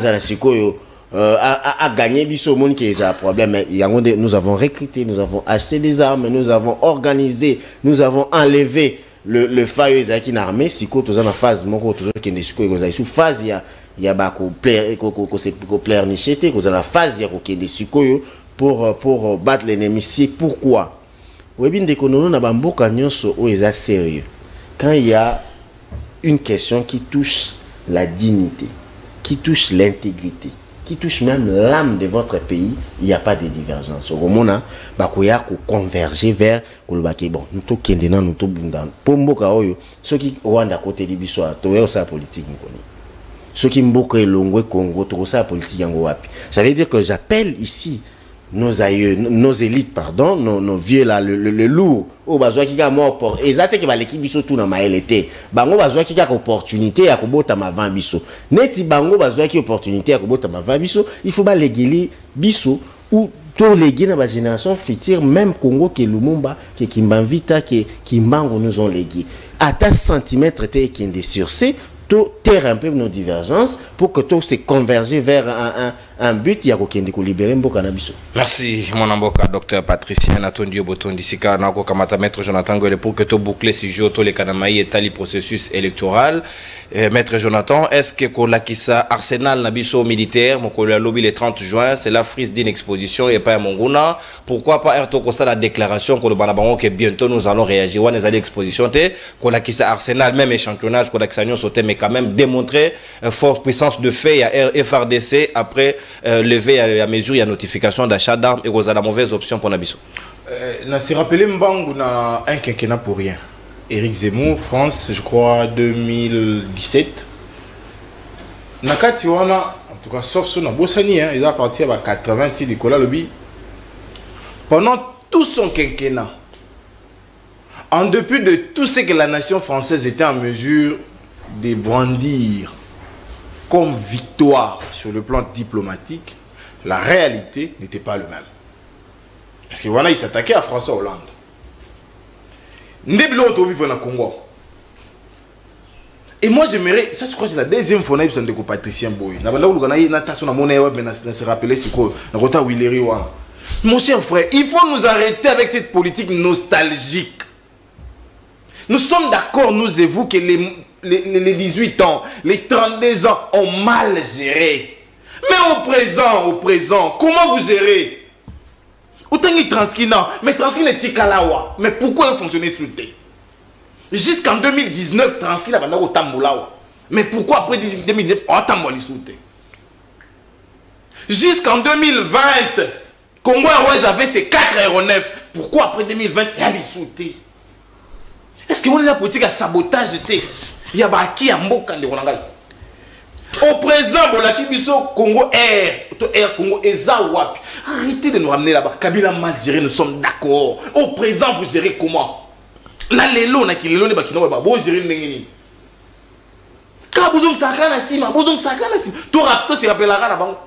[SPEAKER 3] gagné biso monde qui est un problème. Mais nous avons recruté, nous avons acheté des armes, nous avons organisé, nous avons enlevé le faille qui n'a armé. Si quoi, tous en phase, mon côté toujours qui est sous phase, il y a ba ko plaire nichete, qu'on a la phase, il y a qui est pour battre l'ennemi. C'est pourquoi. Webin de Konono na bamboka nyonso o eza sérieux. Quand il y a une question qui touche la dignité, qui touche l'intégrité, qui touche même l'âme de votre pays, il n'y a pas de divergence. Au moment bakoya ko converger vers kolobaki bon, nous to kendena nous to bunda. Pomboka oyo, ceux qui Rwanda côté libiso to yo sa politique nkoni. ceux qui mboka elongwe Congo to ça politique yango wapi. Ça veut dire que j'appelle ici nos aïeux, nos élites, pardon, nos vieux là, le lourd, au besoin qui a mort, et ça que l'équipe biso tout dans ma LT, bango besoin qui a opportunité à kobota ma 20 biso, neti bango besoin qui opportunité à kobota ma 20 biso, il faut pas léguer biso ou tout léguer dans la génération future, même Congo que Lumumba, que Kimbanvita, que Kimbango nous ont légué. À ta centimètre qui est sur C, taire un peu nos divergences pour que tout se converge vers un but il y a quelqu'un qui libérer mboka na biso.
[SPEAKER 1] Merci mon amboka docteur Patricia Natondio Botondi sika na ko kamata maître Jonathan Ngwele pour que to boucler ce jour to les kanamaï et tali processus électoral. Maître Jonathan, est-ce que kolakisa Arsenal na biso militaire moko la lobby le 30 juin, c'est la frise d'une exposition et pas Monguna, pourquoi pas erto kosta la déclaration que le banabango que bientôt nous allons réagir on les allez exposition té kolakisa Arsenal même échantillonnage kolakisa nyon sauté mais quand même démontrer forte puissance de fait il y a FRDC après lever à mesure il y a notification d'achat d'armes et vous avez la mauvaise option pour Nabiso.
[SPEAKER 4] On s'est rappelé Mbangu na un quinquennat pour rien. Éric Zemmour, France, je crois 2017. Nakati wana, en tout cas sauf son Bossani, ils ont parti à 80 Nicolas Lobby. Pendant tout son quinquennat, en dépit de tout ce que la nation française était en mesure de brandir comme victoire sur le plan diplomatique, la réalité n'était pas le même. Parce que voilà, il s'attaquait à François Hollande. Congo. Et moi j'aimerais, ça je crois que c'est la deuxième fois que je Patricien Boy. Mon cher frère, il faut nous arrêter avec cette politique nostalgique. Nous sommes d'accord, nous et vous, que les 18 ans, les 32 ans ont mal géré. Mais au présent, comment vous gérez? Autant qu'il transkine, mais transkine est tikalawa. Mais pourquoi il fonctionne sous thé? Jusqu'en 2019, transkine a au tamboulawa. Mais pourquoi après 2019, on a tambouli sous thé? Jusqu'en 2020, Congo Airways avait ses 4 aéronefs. Pourquoi après 2020, il y a les sous thé? Est-ce que vous avez la politique à sabotage de thé? Il y a qui à Mboka de Ronangai. Au présent, Bolaki Biso, Congo Air Congo Ezawapi. Arrêtez de nous ramener là-bas. Kabila mal géré, nous sommes d'accord. Au présent, vous gérez comment? Là, les lots, qui les lots, qui n'ont pas beau gérer les quand vous avez ça, si, vous avez ça, si. Tout rapide, c'est rappelé là-bas.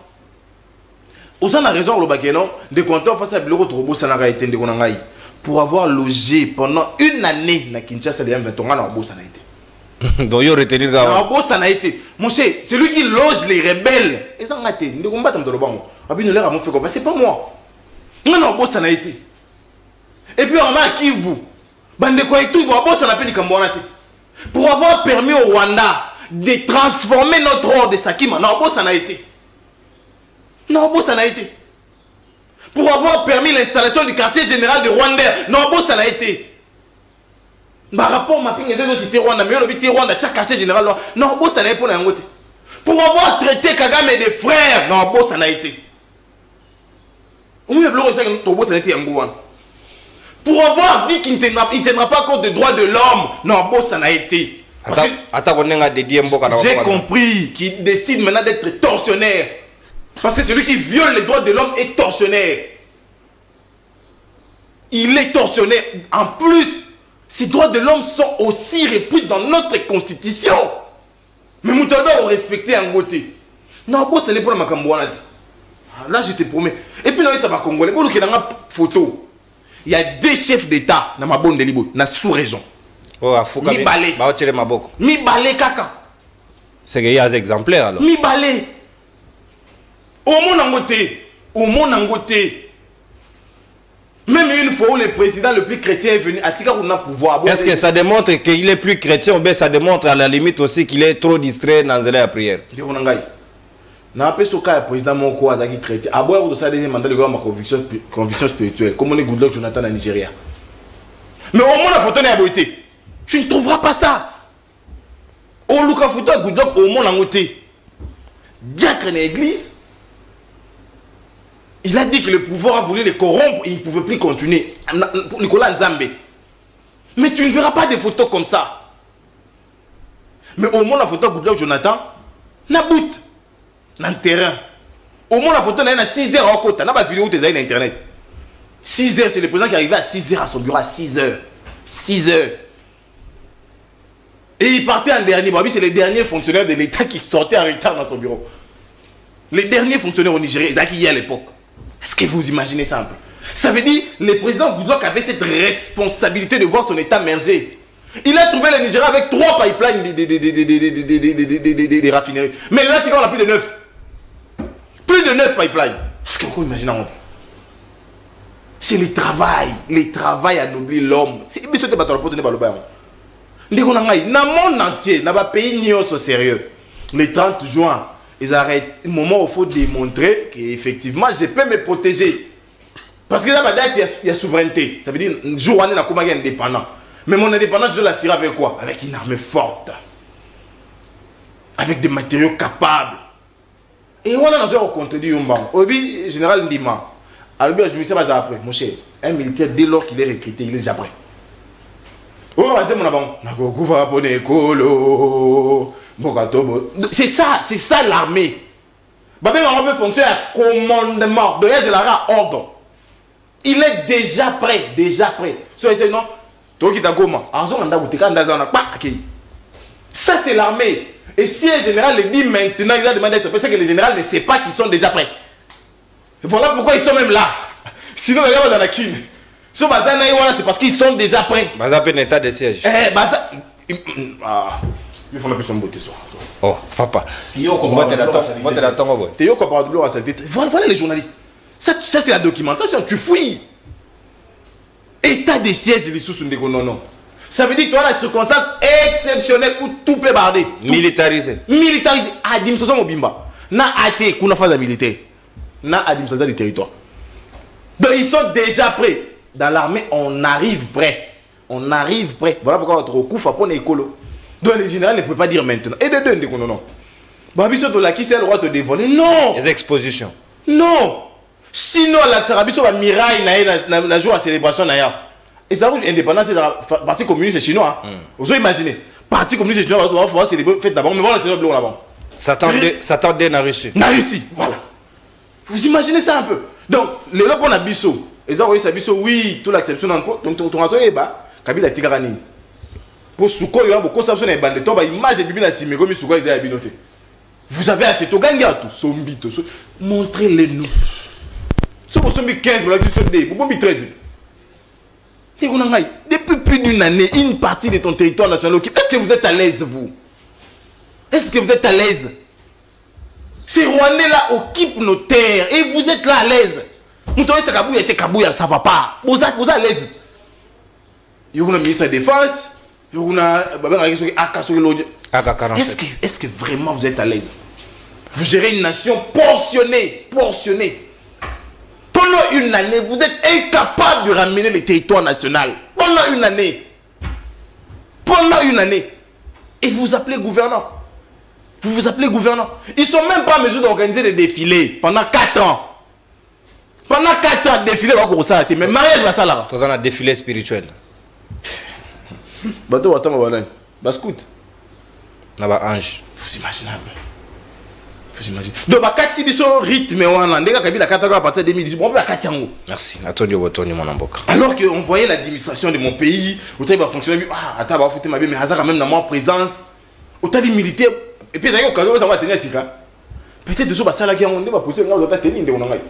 [SPEAKER 4] Vous avez raison, le baguenon, de compter face à bureau de robot, ça n'a été de Gonangaï. Pour avoir logé pendant une année dans Kinshasa, il y a 20 ans, ça n'a été.
[SPEAKER 1] Donc, il y aurait été le gars.
[SPEAKER 4] Non, ça n'a été. Mon cher, c'est lui qui loge les rebelles. Et ça n'a été. Nous ne combattons pas le banc. C'est pas moi. Non, ça n'a été. Et puis, on a qui vous? Pour avoir permis au Rwanda de transformer notre ordre de Sakima. Non, ça n'a été. Non, ça n'a été. Pour avoir permis l'installation du quartier général de Rwanda. Non, ça n'a été. Par rapport à ma cité Rwanda, mais le Rwanda, chaque quartier général, non, ça n'a pas été. Pour avoir traité Kagame des frères, non, ça n'a été. Pour avoir dit qu'il ne tiendra pas compte des droits de l'homme, non, ça n'a été. J'ai compris qu'il décide maintenant d'être tortionnaire. Parce que celui qui viole les droits de l'homme est tortionnaire. Il est tortionnaire. En plus, ces droits de l'homme sont aussi repris dans notre constitution. Mais nous devons respecter un côté. Non, ce n'est pas ma cambouane. Là, je te promets. Et puis, là, ça va congolais. Pour qu'il y ait une photo, il y a 2 chefs d'État dans ma bonne de Libo, dans la sous-région.
[SPEAKER 1] Oh, à Foucault.
[SPEAKER 4] Mi balé, kaka.
[SPEAKER 1] C'est qu'il y a des exemplaires alors.
[SPEAKER 4] Mi balé. Au monde en côté. Au monde en côté. Même une fois où le président le plus chrétien est venu, pouvoir.
[SPEAKER 1] Est-ce que ça démontre qu'il est plus chrétien ou bien ça démontre à la limite aussi qu'il est trop distrait dans la prière?
[SPEAKER 4] Na pe soka président moko azaki chrétien. Aboya ko ça deuxième mandat de ma conviction spirituelle. Comme on est Goodluck Jonathan en Nigeria. Mais au moins la photo n'est aboité. Tu ne trouveras pas ça. Au Luka photo Goodluck au monde en côté. Diacre dans l'église. Il a dit que le pouvoir a voulu les corrompre et il ne pouvait plus continuer. Nicolas Nzambe. Mais tu ne verras pas des photos comme ça. Mais au moins la photo Goodluck Jonathan, na bout na terrain au moins la photo na 6 heures en côte na ba vidéo tes sur internet 6 heures c'est le président qui est arrivé à 6 heures à son bureau à 6 heures 6 heures et il partait en dernier. Bon, c'est les derniers fonctionnaires de l'État qui sortaient en retard dans son bureau. Les derniers fonctionnaires au Nigeria, ils acquis à l'époque. Est-ce que vous imaginez ça un peu? Ça veut dire le président Goodluck avait cette responsabilité de voir son État merger. Il a trouvé le Nigeria avec 3 pipelines des raffineries. Mais là, on a plus de 9. Plus de 9 pipelines. Est-ce que vous imaginez un peu? C'est le travail anoblit l'homme. C'est bien sûr que tu dans le monde entier, dans le pays au sérieux, le 30 juin, ils arrêtent un moment où il faut démontrer qu'effectivement, je peux me protéger. Parce que dans ma date, il y a souveraineté. Ça veut dire un jour, on est indépendant. Mais mon indépendance, je l'assurer avec quoi? Avec une armée forte. Avec des matériaux capables. Et on a dans un contredit. Obi, général Ndima. Alors, je me suis dit, après, mon cher, un militaire, dès lors qu'il est recruté, il est déjà prêt. C'est ça l'armée. L'armée fonctionne à commandement. De l'aise, il aura ordre. Il est déjà prêt. Non, ça c'est l'armée. Et si un général le dit maintenant, il a demandé d'être prêt, c'est que le général ne sait pas qu'ils sont déjà prêts. Voilà pourquoi ils sont même là. Sinon, regarde dans la Kine. C'est parce qu'ils sont déjà prêts.
[SPEAKER 1] Baza peut un état de siège.
[SPEAKER 4] Il faut m'appeler son beauté.
[SPEAKER 1] Oh, papa.
[SPEAKER 4] Voilà les journalistes. Ça c'est la documentation. Tu fouilles. État de siège de sous non. Ça veut dire que tu as la circonstance exceptionnelle où tout peut barder.
[SPEAKER 1] Militarisé.
[SPEAKER 4] Militarisé. Administration Mobimba. Na até kuna phase militaire. Na administration du territoire. Donc ils sont déjà prêts. Dans l'armée, on arrive prêt. Voilà pourquoi notre recours faut pas écolo. Donc les généraux ne peuvent pas dire maintenant. Et de deux, non. Babiso to la qui c'est le droit de dévoiler. Non.
[SPEAKER 1] Les expositions.
[SPEAKER 4] Non. Sinon l'Axarabiso va miraille na jour à célébration na ya. Et ça rouge indépendance c'est la parti communiste chinois. Vous imaginez. Parti communiste chinois va célébrer fête d'abord mais voilà c'est le blanc là-bas.
[SPEAKER 1] S'attendait na Russie.
[SPEAKER 4] Na Russie, voilà. Vous imaginez ça un peu. Donc les lopes on a biso. Et ça, oui, toute l'acception dans le pot. Donc, ton ratour est bas. Kabila Tigarani. Pour Souko, il y a beaucoup de personnes qui ont été en image et Bibi Nassimi, comme Souko, ils ont été. Vous avez acheté au Gangato, Sombi, montrez-les nous. Si vous avez 15, vous avez 13. Depuis plus d'une année, une partie de ton territoire national, est-ce que vous êtes à l'aise, vous? Est-ce que vous êtes à l'aise? Ces Rwandais-là occupent nos terres et vous êtes là à l'aise. Nous avons Kabouya était Kabouya, ça va pas. Vous êtes à l'aise. Il y a un ministre de la Défense, il y a un Est-ce que vraiment vous êtes à l'aise? Vous gérez une nation portionnée. Pendant une année, vous êtes incapable de ramener le territoire national. Pendant une année. Et vous vous appelez gouvernant. Ils ne sont même pas en mesure d'organiser des défilés pendant 4 ans. Pendant 4 ans, défilé va commencer à arrêter. Mais mariage va ça là.
[SPEAKER 1] Tu as un défilé spirituel.
[SPEAKER 4] Bateau, attends, ma scout.
[SPEAKER 1] Naba ange.
[SPEAKER 4] Vous imaginez un peu. Donc, ma 4 biso rythme, on a la 4 à partir de 2018. On peut la 4 ans.
[SPEAKER 1] Merci.
[SPEAKER 4] Alors qu'on voyait l'administration de mon pays, où ça va fonctionner. Ah, attends, va foutre ma vie, mais hasard même dans ma présence. Autant des militaires. Et puis, d'ailleurs, quand ça va tenir 6 ans. Peut-être que ça va pousser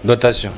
[SPEAKER 1] dotation.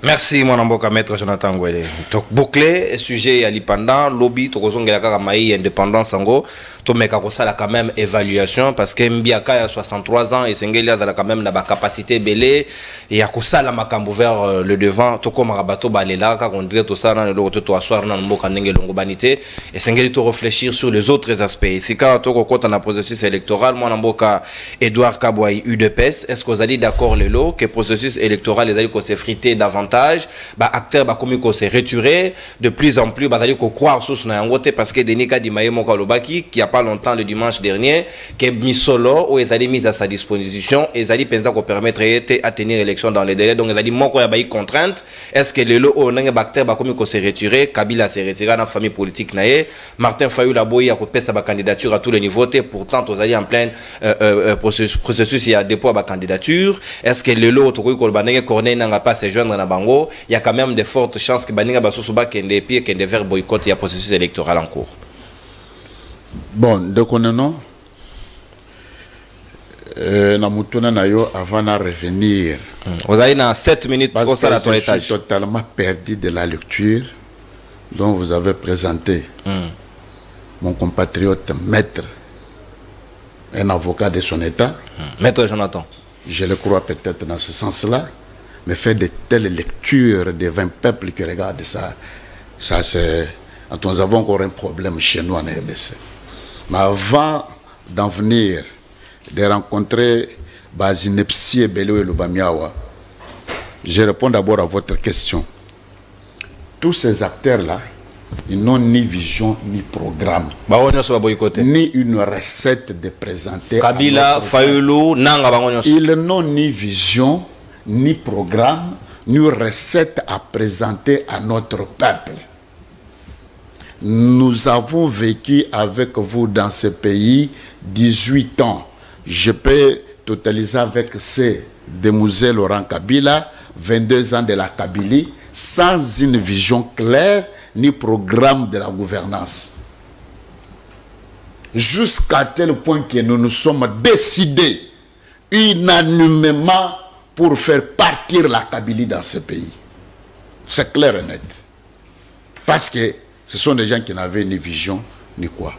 [SPEAKER 1] Merci mon amboka maître Jonathan Ngwele. Donc bouclé sujet à l'indépendant lobby to kozongela kaka mai indépendance ango to meka ko sala quand même évaluation parce que Mbiaka a 63 ans et Sengeli a quand même na ba capacité belé et a ko sala makambo vers le devant to ko marabato balela ka on dirait tout ça dans le côté to assoir na mboka ndenge longo banité et Sengeli to réfléchir sur les autres aspects. Si ka to ko kota na processus électoral mon amboka Edouard Kabouai est-ce que vous allez d'accord le lot que le processus électoral les allez s'effriter davantage bah acteurs bah comme qu'on s'est retiré de plus en plus bah allez croire sous na ngote parce que Denis Kadimaye Mokalobaki qui a pas longtemps, le dimanche dernier, que Misolo, où ils allaient mise à sa disposition, ils allaient penser qu'on permettrait à tenir l'élection dans les délais. Donc, ils allaient dit, il y a une contrainte. Est-ce que le lot, on a un bactère, comme il s'est retiré, Kabila s'est retiré dans la famille politique, Martin Fayou Laboy a coupé sa candidature à tous les niveaux. Pourtant, ils allaient en plein processus, il y a dépôt à la candidature. Est-ce que le lot, Corneille n'a pas se joindre dans Bango? Il y a quand même de fortes chances que Baninga Basouba ait des pieds, qu'il y ait des boycott, il y a un processus électoral en cours.
[SPEAKER 2] Bon, donc on a avant de revenir.
[SPEAKER 1] Vous avez dans 7 minutes pour ça à ton étage.
[SPEAKER 2] Je suis totalement perdu de la lecture dont vous avez présenté mon compatriote maître, un avocat de son état.
[SPEAKER 1] Maître Jonathan.
[SPEAKER 2] Je le crois peut-être dans ce sens-là, mais faire de telles lectures de 20 peuples qui regardent ça, c'est... Nous avons encore un problème chez nous en RDC. Mais avant d'en venir, de rencontrer Bazinepsi et Belou et Lubamiawa, je réponds d'abord à votre question. Tous ces acteurs-là, ils n'ont ni vision ni programme, ni une recette de présenter.
[SPEAKER 1] Kabila, Fayoulou, Nanga.
[SPEAKER 2] Ils n'ont ni vision, ni programme, ni recette à présenter à notre peuple. Nous avons vécu avec vous dans ce pays 18 ans. Je peux totaliser avec ces Demouzel Laurent Kabila, 22 ans de la Kabylie, sans une vision claire ni programme de la gouvernance. Jusqu'à tel point que nous nous sommes décidés unanimement pour faire partir la Kabylie dans ce pays. C'est clair et net. Parce que ce sont des gens qui n'avaient ni vision, ni quoi.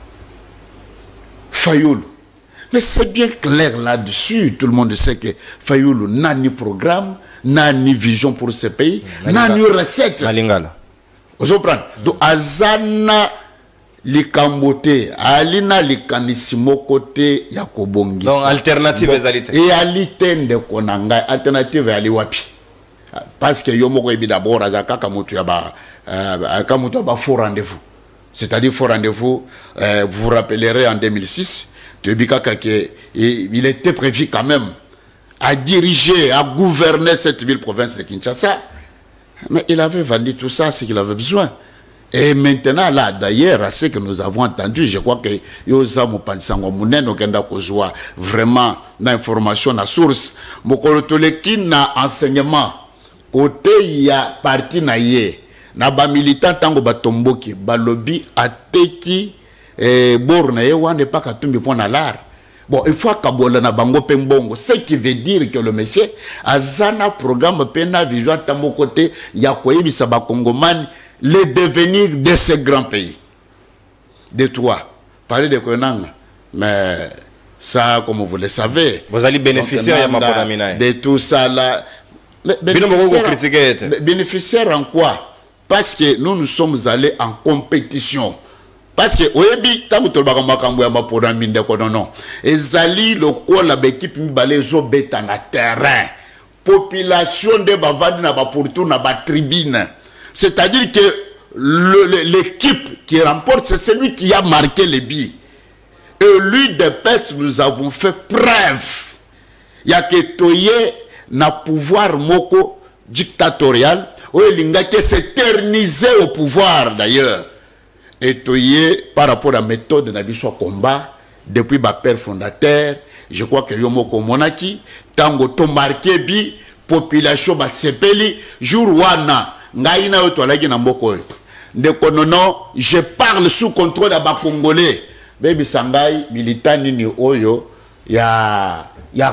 [SPEAKER 2] Fayoulou. Mais c'est bien clair là-dessus. Tout le monde sait que Fayoulou n'a ni programme, n'a ni vision pour ce pays, n'a ni recette.
[SPEAKER 1] Malingala.
[SPEAKER 2] Vous comprenez? Donc, Azana likambote, alina likanisimo côté yakobongi.
[SPEAKER 1] Donc, alternative ezalité.
[SPEAKER 2] Et alitende konanga, alternative ali wapi. Parce que yomoko ebi d'abord azaka kamutu yaba faux rendez-vous. C'est-à-dire faux rendez-vous, vous vous rappellerez en 2006, il était prévu quand même à diriger, à gouverner cette ville-province de Kinshasa. Mais il avait vendu tout ça, ce qu'il avait besoin. Et maintenant, là, d'ailleurs, à ce que nous avons entendu, je crois que Yosa Mupansango Mounen, vraiment l'information, la source, Mokolotoleki na enseignement, côté il y a parti na ye. Naba militant tango batomboki balobi ateki borna ye wane pas katumbi pona l'art. Bon, il faut kabola na bango pembongo, ce qui veut dire que le monsieur azana programme pena vision tambo côté ya koyebi sa ba Congomani le devenir de ce grand pays. De toi, parler de Konanga, mais ça comme vous le savez,
[SPEAKER 1] vous allez bénéficier
[SPEAKER 2] de tout ça là. Bénéficiaire en quoi? Parce que nous sommes allés en compétition. Parce que oyebi tangu tolbaka makambo ya mapona minde ko non. Ezali lokwa la équipe mibale zo beta na terrain. Population de bavadi na ba pourtour na ba tribune. C'est-à-dire que l'équipe qui remporte, c'est celui qui a marqué les billes. Et lui de peste, nous avons fait preuve. Il y a que toye na pouvoir moko dictatorial. Où il a s'éterniser au pouvoir d'ailleurs. Et toye par rapport à la méthode de Nabiso combat, depuis ma père fondateur, je crois que Yomoko Monaki, tango to marqué bi, population ba sepeli, jour wana, ngaina otolagi na mboko. Ndekonono, je parle sous contrôle à ba Congolais. Baby Sangai, militant nini oyo, ya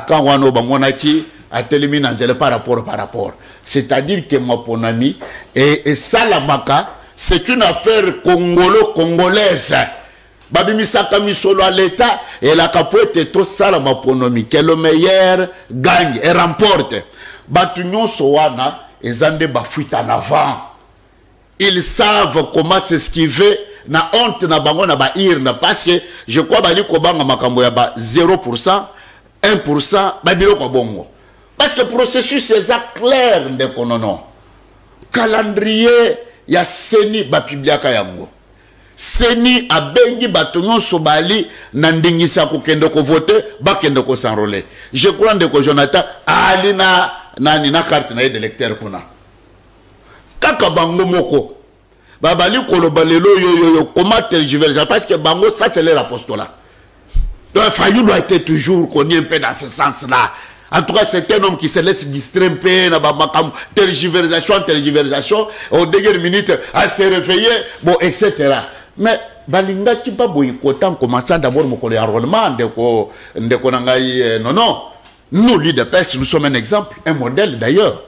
[SPEAKER 2] kangwano ba monaki, a téléminé par rapport. C'est-à-dire que mon ami, et Salamaka, c'est une affaire congolaise. Babimisaka misolo à l'État, et la capote est trop salamaponomi, que le meilleur gagne et remporte. Batunyon Sowana, et Zande bafuit en avant. Ils savent comment s'esquiver, na honte na bango na ba irna, parce que je crois bali kobanga makambo ya ba 0%, 1%, babilo kobongo. Parce que le processus est clair de konono. Calendrier, il y a seni ba publiaka yango. Seni abengi batonyo sobali nandingisa kokende ko voter bakende ko s'enrôler. Je crois que Jonathan alina na carte na électeur kuna. Kaka bango moko. Babali koloba lelo yo comment tergiverser parce que bango ça c'est leur apostolat. Donc Fayou doit être toujours connu un peu dans ce sens-là. En tout cas, c'est un homme qui se laisse distraire un peu dans tergiversation, au dernière minute, à se réveiller, bon, etc. Mais, balinga qui pas boycotter en commençant d'abord mon enrôlement, non. Nous, l'UDPS, nous sommes un exemple, un modèle d'ailleurs.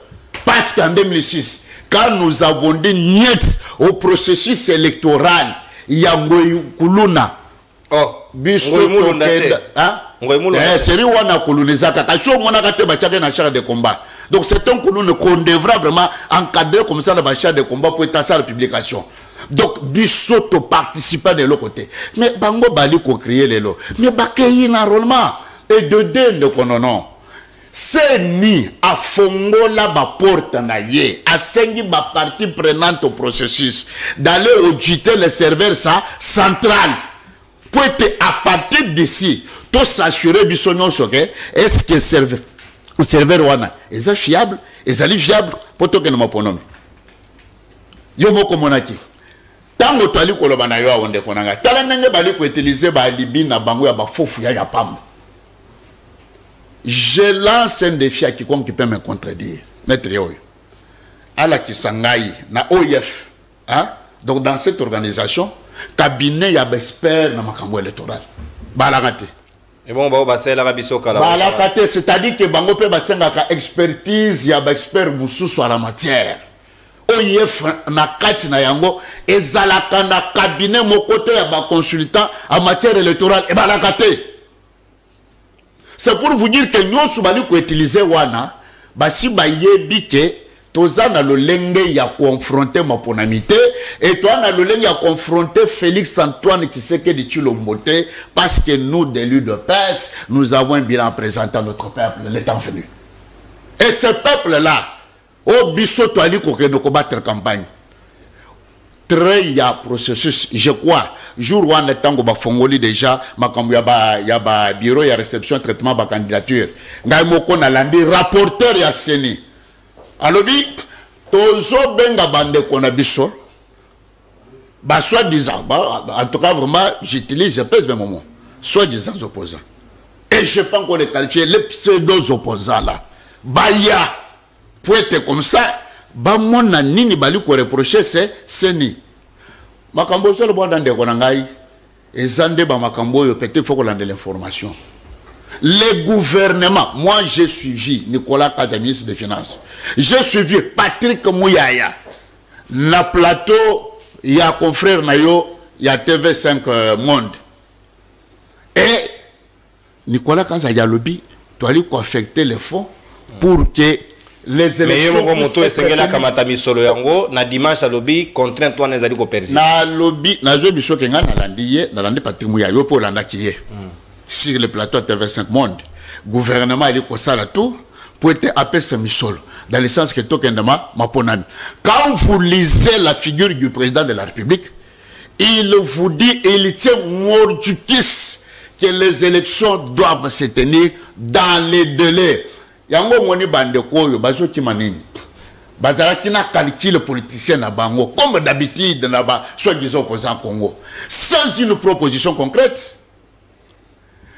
[SPEAKER 2] Parce qu'en 2006, quand nous avons dit niet au processus électoral, il y a Kuluna.
[SPEAKER 1] Oh,
[SPEAKER 2] biso c'est lui wana kolonisa kaka so mona kate ba tchaka na char de combat. Donc c'est un kolone qu'on devra vraiment encadrer comme ça le char de combat pour être ça la publication. Donc biso to participer de l'autre côté. Mais bango bali ko créer lelo. Mais bakeyi na enrôlement et de dende konono. C'est ni a fongola ba porte na ye, a sengi ba partie prenante au processus d'aller auditer les serveurs ça central. Pour être à partir d'ici, tout s'assurer du son est-ce que le serveur wana est fiable, est fiable pour tout que nous m'apprenons. Yomo komonaki. Tant que tu as lu kolobana yo awonde konanga. Tala nenge bali ko utiliser ba alibi na bango ya ba fofu ya pam. Je lance un défi à quiconque qui peut me contredire. Maître Yoy. Ala Kisangai na OIF. Hein? Donc dans cette organisation, cabinet ya expert na makambo électoral. Balakate.
[SPEAKER 1] Et bon ba c'est la rabiso kala.
[SPEAKER 2] Balakate, c'est-à-dire que bango pe basenga ka expertise ya expert mususu à la matière. OIF na kati na yango ezalaka na cabinet mokoto ya ba consultant en matière électorale et balakate. C'est pour vous dire que nous sommes utiliser wana basi bayebi ke toza na lolenge ya confronter ma ponamité et toi na lolenge ya confronter Félix Antoine Tshisekedi Tshilombo parce que nous de l'UDPS nous avons un bilan présentant notre peuple le temps venu. Et ce peuple là au biso to ali ko battre campagne. Très ya processus je crois jour où on est tango ba fongoli déjà makambo ya ba bureau ya réception traitement ba candidature ngai moko na landi rapporteur ya Seni alobi tozo benga bande kona biso ba soit disant en tout cas vraiment j'utilise je pèse mes moments soit disant opposants et je pense qu'on est qualifié les pseudo opposants là baya pour être comme ça ba mona nini bali ko reprocher c'est Seni makambo solo bo ndande ko ngai ezande ba makambo yo peut-être faut qu'on ait l'information. Les gouvernements, moi j'ai suivi Nicolas Kazan, ministre des Finances, j'ai suivi Patrick Mouyaya na plateau il y a confrère nayo il y a TV5 Monde et Nicolas Kazan ya lobby tu aller ko affecter les fonds pour que les élections
[SPEAKER 1] na dimanche à lobby contraint toi nezali ko persi
[SPEAKER 2] na lobby na zo biso kenga na landi Patrick Mouyaya yo po landa kiye sur le plateau TV5 Monde gouvernement il ko sala tout pour être APS Misolo dans le sens que tokendama maponami quand vous lisez la figure du président de la République il vous dit il tient mordicus que les élections doivent se tenir dans les délais. Yango moni bande koyo bazo kimanini bazalaki na calcul politicien na bango comme d'habitude na ba soi-disant opposant Congo sans une proposition concrète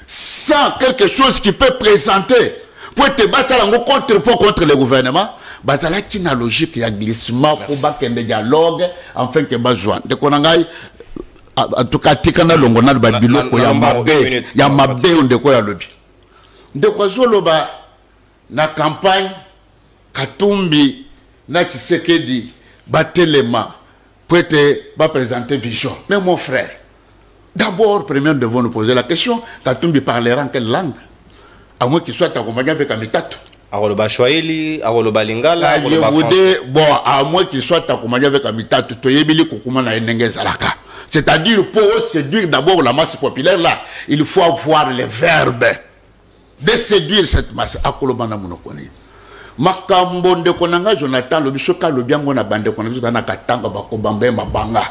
[SPEAKER 2] sans quelque chose qui peut présenter pour te battre contre le gouvernement bazalaki na logique ya glissement pour bakende dialogue afin que bazwa de konangai en tout cas tikana longo na ba biloko ya mabe ndeko ya lobi ndeko zoloba na campagne Katumbi na Tshisekedi batelema pour être présenter vision. Mais mon frère, d'abord, premièrement, devons nous poser la question, Katumbi parlera en quelle langue? À moins qu'il soit accompagné avec Amitato.
[SPEAKER 1] Aroloba Swahili, Aroloba Lingala,
[SPEAKER 2] Aroloba français. Bon, à moins qu'il soit accompagné avec Amitato, Toyebili Kukuma na Enenge Zalaka. C'est-à-dire, pour séduire d'abord la masse populaire là, il faut avoir les verbes de séduire cette masse. Akolobana monokoni. Makambo de konanga Jonathan lobisoka lobiango na bande konanga na katanga bakobamba mabanga.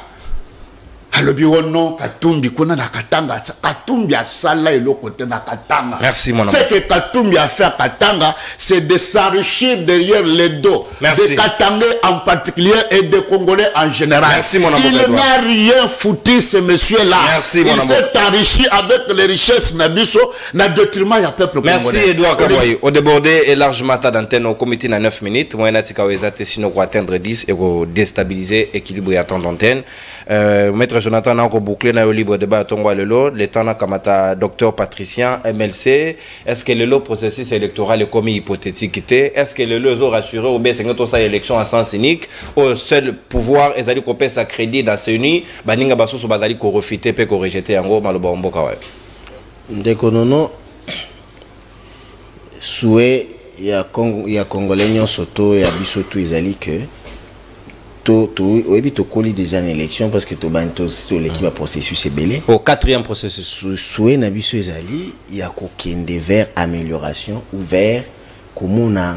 [SPEAKER 2] alobi non Katumbi kuna na Katanga Katumbi a sala elo côté na Katanga.
[SPEAKER 1] Merci mon ami.
[SPEAKER 2] Ce que Katumbi a fait à Katanga, c'est de s'enrichir derrière les dos des Katangais en particulier et des Congolais en général.
[SPEAKER 1] Merci mon ami.
[SPEAKER 2] Il n'a rien foutu ce monsieur là.
[SPEAKER 1] Merci mon ami.
[SPEAKER 2] Il s'est enrichi avec les richesses nabiso na détriment ya peuple congolais.
[SPEAKER 1] Merci Edouard Kaboy. Au débordé et largement d'antenne au comité na 9 minutes, moyen tika wezate sino ko atteindre 10 et ko déstabiliser équilibre ya temps d'antenne. Maître Jonathan n'a encore bouclé na libre débat tongwa lelo, le temps na kamata docteur Patricien MLC. Est-ce que le processus électoral est comme hypothétique était? Est-ce que le lot rassuré ou bien c'est que ça élection en sens unique au seul pouvoir ezali ko pesa crédit dans CENI baninga basusu bazali ko refiter pe ko rejeter yango maloba mboka wa.
[SPEAKER 3] Ndeko nono souhait ya Congolais nyonso to ya biso tu ezali que oui, tu colles déjà une élection parce que tu as l'équipe processus est belé.
[SPEAKER 1] Au 4e processus.
[SPEAKER 3] Souhait Nabiso Ezali, il y a qu'aucun vers amélioration ou vers comment on a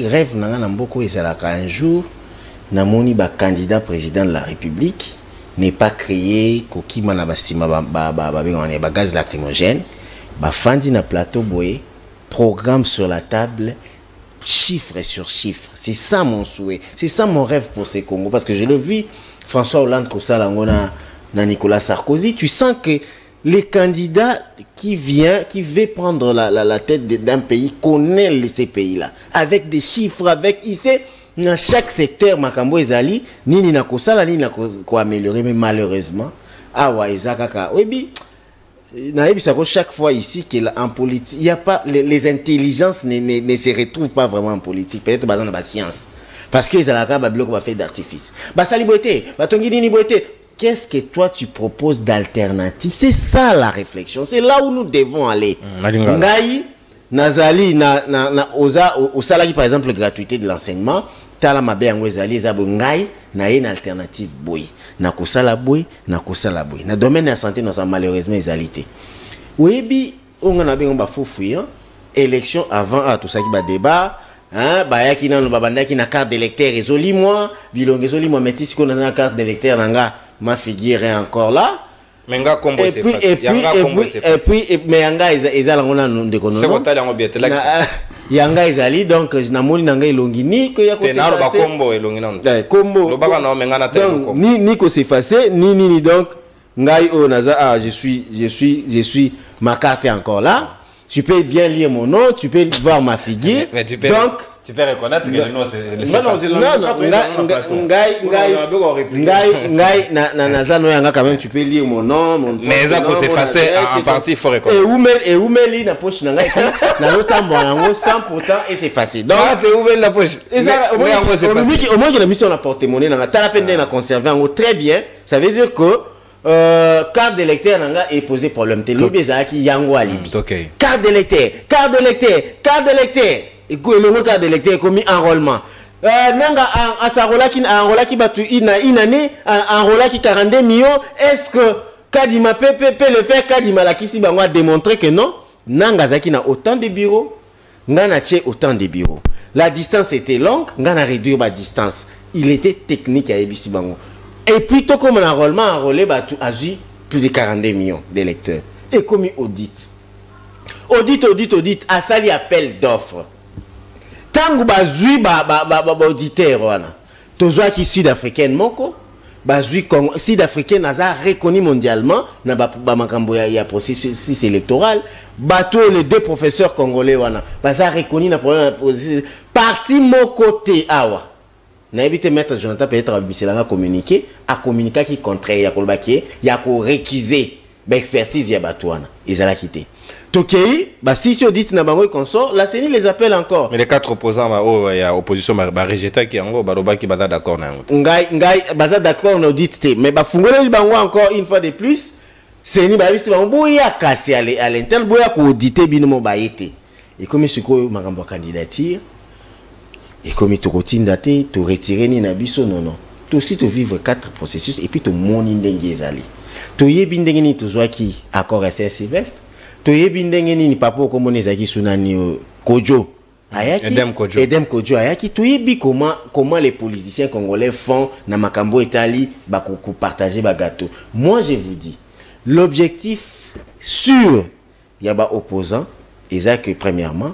[SPEAKER 3] rêve n'a beaucoup un jour n'a moni ba candidat président de la République n'est pas créé koki manabastima ba gaz lacrymogène ba fandi na plateau boé programme sur la table. Chiffre sur chiffre, c'est ça mon souhait, c'est ça mon rêve pour ces Congo parce que je le vis François Hollande Kosalangona na Nicolas Sarkozy, tu sens que les candidats qui veut prendre la tête d'un pays connaît ces pays-là avec des chiffres, avec il sait dans chaque secteur makambo ezali nini na kosala nini na ko améliorer mais malheureusement awa ezakaka webi chaque fois ici qu'en politique, il y a pas les intelligences ne se retrouvent pas vraiment en politique. Peut-être dans la science, parce que les alaka bloc va faire d'artifice. Qu'est-ce que toi tu proposes d'alternative? C'est ça la réflexion. C'est là où nous devons aller. Ngai nazali na oza au salari par exemple gratuité de l'enseignement. Tala mabe yango ezali ezabo ngai na une alternative boy na kosala boy na kosala boy na domaine de la santé nous avons malheureusement ezalité webi on a bien ba fofu élection avant tout ça qui ba débat hein ba yaki na no babandaki na carte d'électeur ezoli moi bilonge ezoli moi métis ko na carte d'électeur nanga ma figure est encore là.
[SPEAKER 1] Menga combo c'est facile.
[SPEAKER 3] Et puis mais yanga ezala ngona ndeko non.
[SPEAKER 1] C'est quoi yango biete l'accès.
[SPEAKER 3] Yanga ezali donc namoni nanga ilongini que ya ko
[SPEAKER 1] c'est ba combo elongina.
[SPEAKER 3] Combo.
[SPEAKER 1] Lo baka na menga na tele combo.
[SPEAKER 3] Ni ko s'effacer ni donc ngai o naza je suis ma carte est encore là. Tu peux bien lire mon nom, tu peux voir ma figure. Donc
[SPEAKER 1] tu peux reconnaître que le nom c'est
[SPEAKER 3] ngai naza no yanga quand même tu peux lire mon nom
[SPEAKER 1] mais ça pour s'effacer en partie il faut reconnaître
[SPEAKER 3] et oumeli na poche na ngai na lotambo nango sans pourtant et s'effacer donc
[SPEAKER 1] oumeli na poche
[SPEAKER 3] au moins que la mission na porte-monnaie na tala peine na conserver en très bien ça veut dire que carte d'électeur nanga est posé problème te lobi ezaki yango alibi carte d'électeur et le carte d'électeur commis enrôlement nanga asarola ki batu une année enrôla ki 42 millions est-ce que Kadima peut le faire Kadima la kisi bango a démontré que non nanga zaki na autant de bureaux ngana tche autant de bureaux la distance était longue ngana réduire la distance il était technique à ebisi bango et puis tout comme un enrôlement enrôlé batu azu plus de 42 millions d'électeurs et commis audit asali appel d'offres tangu bazui ba auditeur wana tozwa ki sud-africaine moko bazui sud-africaine naza reconnu mondialement na ba makambo ya processus électoral bato les deux professeurs congolais wana baza reconnu na processus parti moko te awa na éviter maître Jonathan peut-être abiselanga communiquer qui contraire ya kolbaki ya ko réquiser ba expertise ya bato wana ezala kité Tokei, si on dit que consort, la CENI les appelle encore.
[SPEAKER 1] Mais les 4 opposants, il y a opposition, rejeté qui en gros, qui va d'accord.
[SPEAKER 3] Ngai, d'accord, on audite. Mais Fungole, il va encore une fois de plus. CENI, il y a cassé à l'interne, il y a audité, binomo baïté. Et comme il y a ma candidature, et comme il y a tu retirer ni nabiso, non. Tu aussi, tu vivre 4 processus, et puis tu moni ndengezali. Tu y es bindengeni, tu vois qui accord à Sylvestre. To yebi ndenge nini papa okomona ezaki sunani kojo Edem Kodjo ayaki toyebi comment les politiciens congolais font na makambo etali ba ko partager ba gâteau. Moi je vous dis l'objectif sûr ya ba opposant eza que premièrement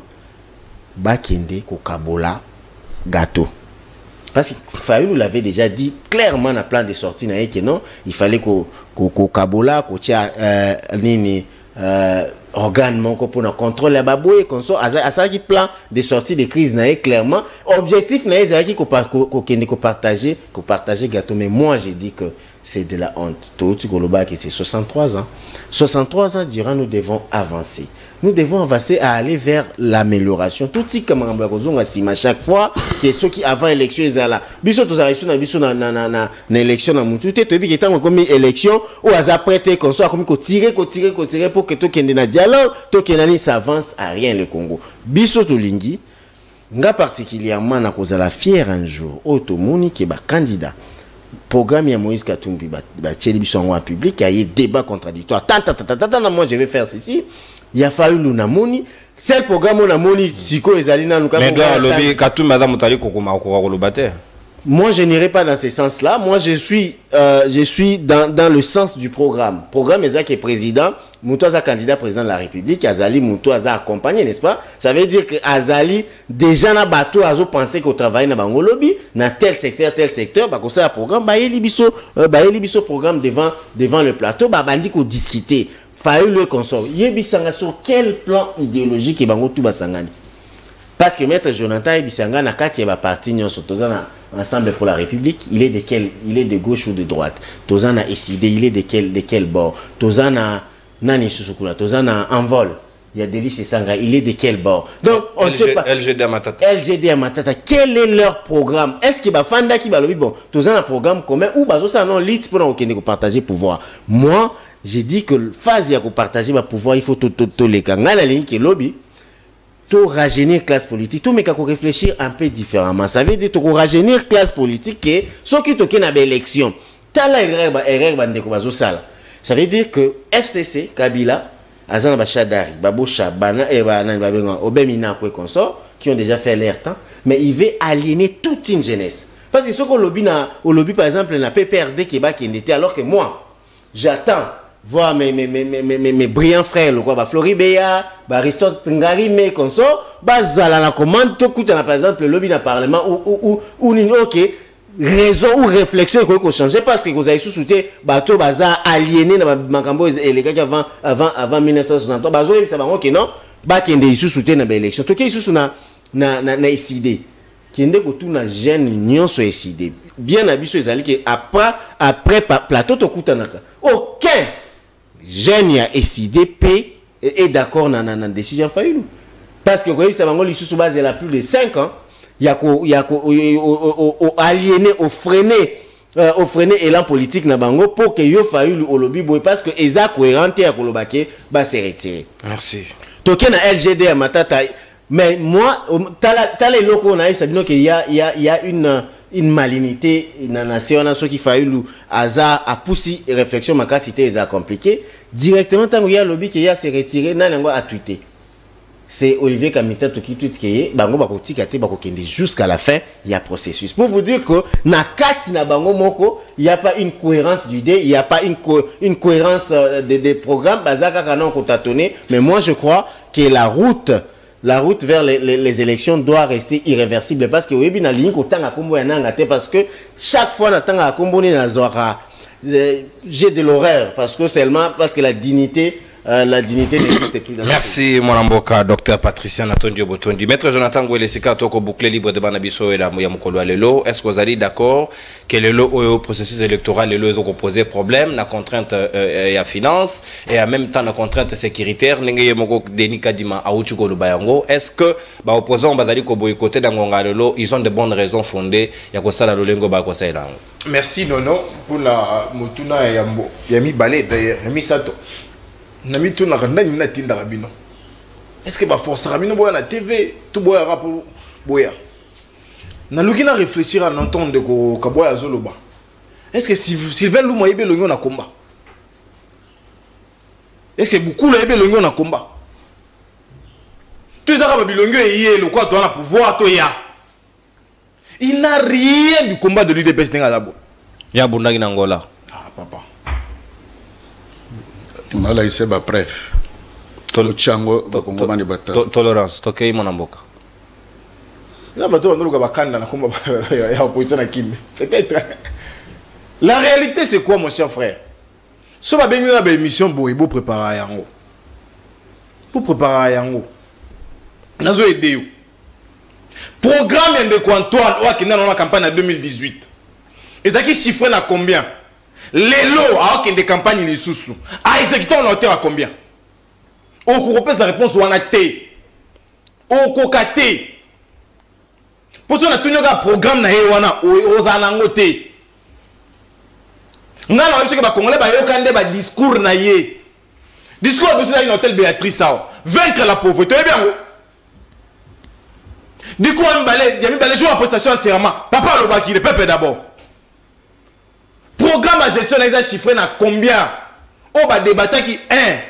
[SPEAKER 3] ba kende ko kabola gâteau. Parce que Fayulu l'avait déjà dit clairement dans le plan de sortie que non, il fallait qu'au Kabola, qu'au tia organe pour le contrôle la baboué comme ça à ça qui plan de sortie de crise clairement objectif qu'on partager gâteau. Mais moi j'ai dit que c'est de la honte. Tout que c'est 63 ans. 63 ans diront nous devons avancer. Nous devons avancer à aller vers l'amélioration. Tout ce comme à chaque fois que ceux qui avant élection ils là. Biso tous arrivent na élection na mutu te to bi que comme élection ou à prêter comme ça comme tirer pour que tout kende na dialogue, tout kende s'avance à rien le Congo. Biso to lingi nga particulièrement na cause la fière un jour automoni qui ba candidat programme ya Moïse Katumbi ba tcheli biso en public a eu débat contradictoire. Moi je vais faire ceci. Il a fallu l'unamoni. C'est le programme unamoni siko ezalina nous.
[SPEAKER 1] Mais doit lobby Katumbi madame mutali kokoma kokolobater.
[SPEAKER 3] Moi je n'irai pas dans ce sens-là. Moi je suis dans le sens du programme. Programme est qui est président, Moutoaza candidat président de la République, Azali Moutoaza accompagné, n'est-ce pas? Ça veut dire que Azali déjà na bateau azo pensé qu'au travail na bango lobby, na tel secteur, bah comme ça programme ba elibiso programme devant le plateau, bah bandi ko discuter. Faille le consort. Yebisanga sur quel plan idéologique et bango tout basangani. Parce que maître Jonathan Yebisanga na kati ya ba parti nyonso tozana ensemble pour la République, il est de gauche ou de droite. Tozana SID, il est de quel bord? Tozana nani susukula, tozana envol. Il y a Delis et Sanga, il est de quel bord? Donc on ne sait pas.
[SPEAKER 1] LGD à Matata.
[SPEAKER 3] LGD à Matata. Quel est leur programme? Est-ce qu'il y a Fanda qui va le bon? Tozana un programme commun ou bazo ça non lit pour nous partager pouvoir. Moi j'ai dit que phase ya ko partager ma pouvoir, il faut tout les kanga la ligne qui lobby, tout rajeunir classe politique, tout mais qu'on réfléchir un peu différemment. Ça veut dire tout rajeunir classe politique que ceux qui toquent na élection. Tala erreur bande ko bazo sala. Ça veut dire que FCC Kabila Azana Bachadari, Baboucha, Bana et Bana Obemina consort qui ont déjà fait leur temps, mais il veut aliéner toute une jeunesse. Parce que ce qu'on lobby par exemple n'a PPRD qui était alors que moi j'attends voir mes brillants frères, le quoi, Floribéa, Aristote Ngari, mais comme ça, Zala la commande, tout coûte par exemple le lobby dans le Parlement ou ok, raison ou réflexion qu'on changer parce que vous avez sous-souté, bateau bazar aliéné dans Makambo et les gars avant 1963, bazo ça va ok non, bakende sous-souté dans l'élection, tout qui sous na SID, qui est que tout na jeune union sur SID, bien habitué les alliés que après plateau tout coûte naka, aucun jeune ya SDP est d'accord dans la décision Fayulu. Parce que vous voyez, ça va sous base de plus de 5 ans, il y a aliéné, au freiner élan politique na bango pour que yo Fayulu au lobby boy parce que eza cohérent ya kolobake ba se retirer.
[SPEAKER 1] Merci.
[SPEAKER 3] Toké na LGD à Matata, mais moi tala loko on a eu ça dit qu'il y a une malignité dans la nation ceux qui Fayulu aza a poussé réflexion ma cité est compliqué directement tant qu'il y a lobby qui a se retirer nango a tweeté. C'est Olivier Kamita qui tweet que bango ba ko tikate ba ko kende jusqu'à la fin il y a processus pour vous dire que na kati na bango moko il y a pas une cohérence d'idées, il y a pas une cohérence des programmes bazaka kana ko tâtonner, mais moi je crois que la route vers les élections doit rester irréversible parce que webi na ligne ko tanga kombo ya ngate parce que chaque fois na tanga kombo ni na zora j'ai de l'horreur parce que seulement parce que la dignité n'existe plus.
[SPEAKER 1] Merci mon amboka docteur Patricia Natondio Botondi. Maître Jonathan Ngwele Sika toko boucler libre de Banabiso et la Moya Mokolo Lelo. Est-ce que vous allez d'accord que le processus électoral le ont posé problème, la contrainte et à finance et en même temps la contrainte sécuritaire n'engeye moko Denis Kadima Aouchuko Lubayango. Est-ce que ba opposants bazali ko boycotter dans Ngonga Lelo, ils ont de bonnes raisons fondées ya ko sala lolengo ba ko saila.
[SPEAKER 4] Merci Nono pour la mutuna ya Yami Balé d'ailleurs Yami Sato. Nami tout na randa ni na tinda rabino. Est-ce que ba force rabino boya na TV tout boya rapport boya. Na luki na réfléchir à entendre de ko kaboya zoloba. Est-ce que Sylvain Louma yebe longo na combat? Est-ce que beaucoup la yebe longo na combat? Tous les Babilongo et hier, le quoi, toi, pouvoir, toi, il n'a rien du combat de l'UDPS Nengalabo.
[SPEAKER 1] Il y a Bundagi Nangola.
[SPEAKER 4] Ah, papa.
[SPEAKER 2] Là, il s'est bref.
[SPEAKER 1] Tolérance, Tokei Monamboka.
[SPEAKER 4] La réalité, c'est quoi, mon cher frère? Si on a bien une émission, il faut préparer à Yango. Pour préparer à Yango. Nous avons aidé. Programme de Antoine, qui est dans la campagne en 2018. Et ça qui chiffre à combien? Les lots, qui est des campagnes, les sous-sous. À exécuter, on a à combien? On repose la réponse, on a T. On cocaté. Pour ça, on a tout un programme na Ewana, aux anangoté. On a dit que les Congolais ont un discours na yé. Discours de une hôtel Béatrice Sao. Vaincre la pauvreté. Bien. Du coup, il y a mis les jours à prestation à serment. Papa le baki, le peuple d'abord. Programme à gestion, ils ont chiffré na combien? Oh, bah, débattre qui,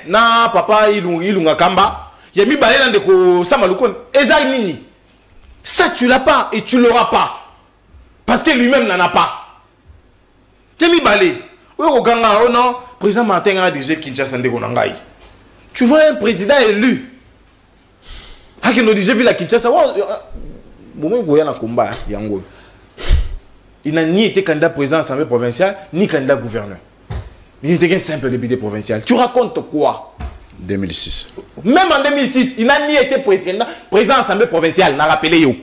[SPEAKER 4] na papa, il a kamba. Il y a mis balé dans des samaloukoun. Eza nini. Ça, tu l'as pas et tu l'auras pas. Parce que lui-même n'en a pas. Tu as mis balé. Oh non, président Martin a dirigé Kinshasa. Tu vois un président élu. Ah, qui nous dit, j'ai vu la Kinshasa. Il n'a ni été candidat président à l'Assemblée provinciale, ni candidat gouverneur. Il n'était qu'un simple député provincial. Tu racontes quoi?
[SPEAKER 2] 2006.
[SPEAKER 4] Même en 2006, il n'a ni été président de l'Assemblée provinciale, n'a rappelé yo.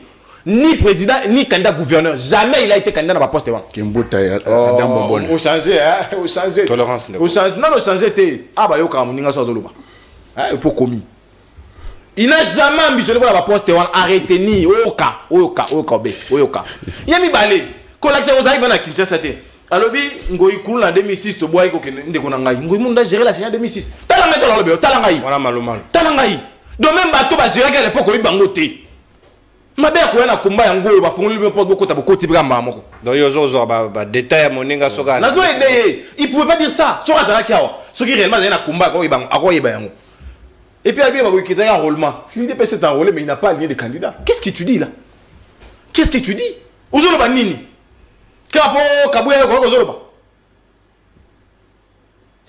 [SPEAKER 4] Ni président, ni candidat gouverneur. Jamais il a été candidat dans ma poste. Au changer, hein? Au changer.
[SPEAKER 1] Tolérance.
[SPEAKER 4] Au changer. Non, au changer, ah bah yo kamuninga so zoluba. Ah, pour commis. Il n'a jamais ambitionné pour la poste. Arrêtez ni oka. Il y a mis balé. Quand l'accès aux arrivants à Kinshasa, alors, Ngoï Koul en 2006, tu bois Ngoï Mounda géré la signature en 2006. Talangaï. Talangaï. Donc même bateau va gérer à l'époque, il bangoté. Ma belle, quand on a combat en Ngoï, il va faire un peu de côté pour tirer ma maman.
[SPEAKER 1] Donc, il y a des détails à mon ninga soga.
[SPEAKER 4] Il ne pouvait pas dire ça. Sur Azarakia, ce qui réellement est un combat, et puis, il va quitter un enrôlement. L'UDPS s'est enrôlé, mais il n'a pas aligné de candidats. Qu'est-ce que tu dis là? Qu'est-ce que tu dis? Aujourd'hui, Banini. Kapo Kabouya Kozoloba.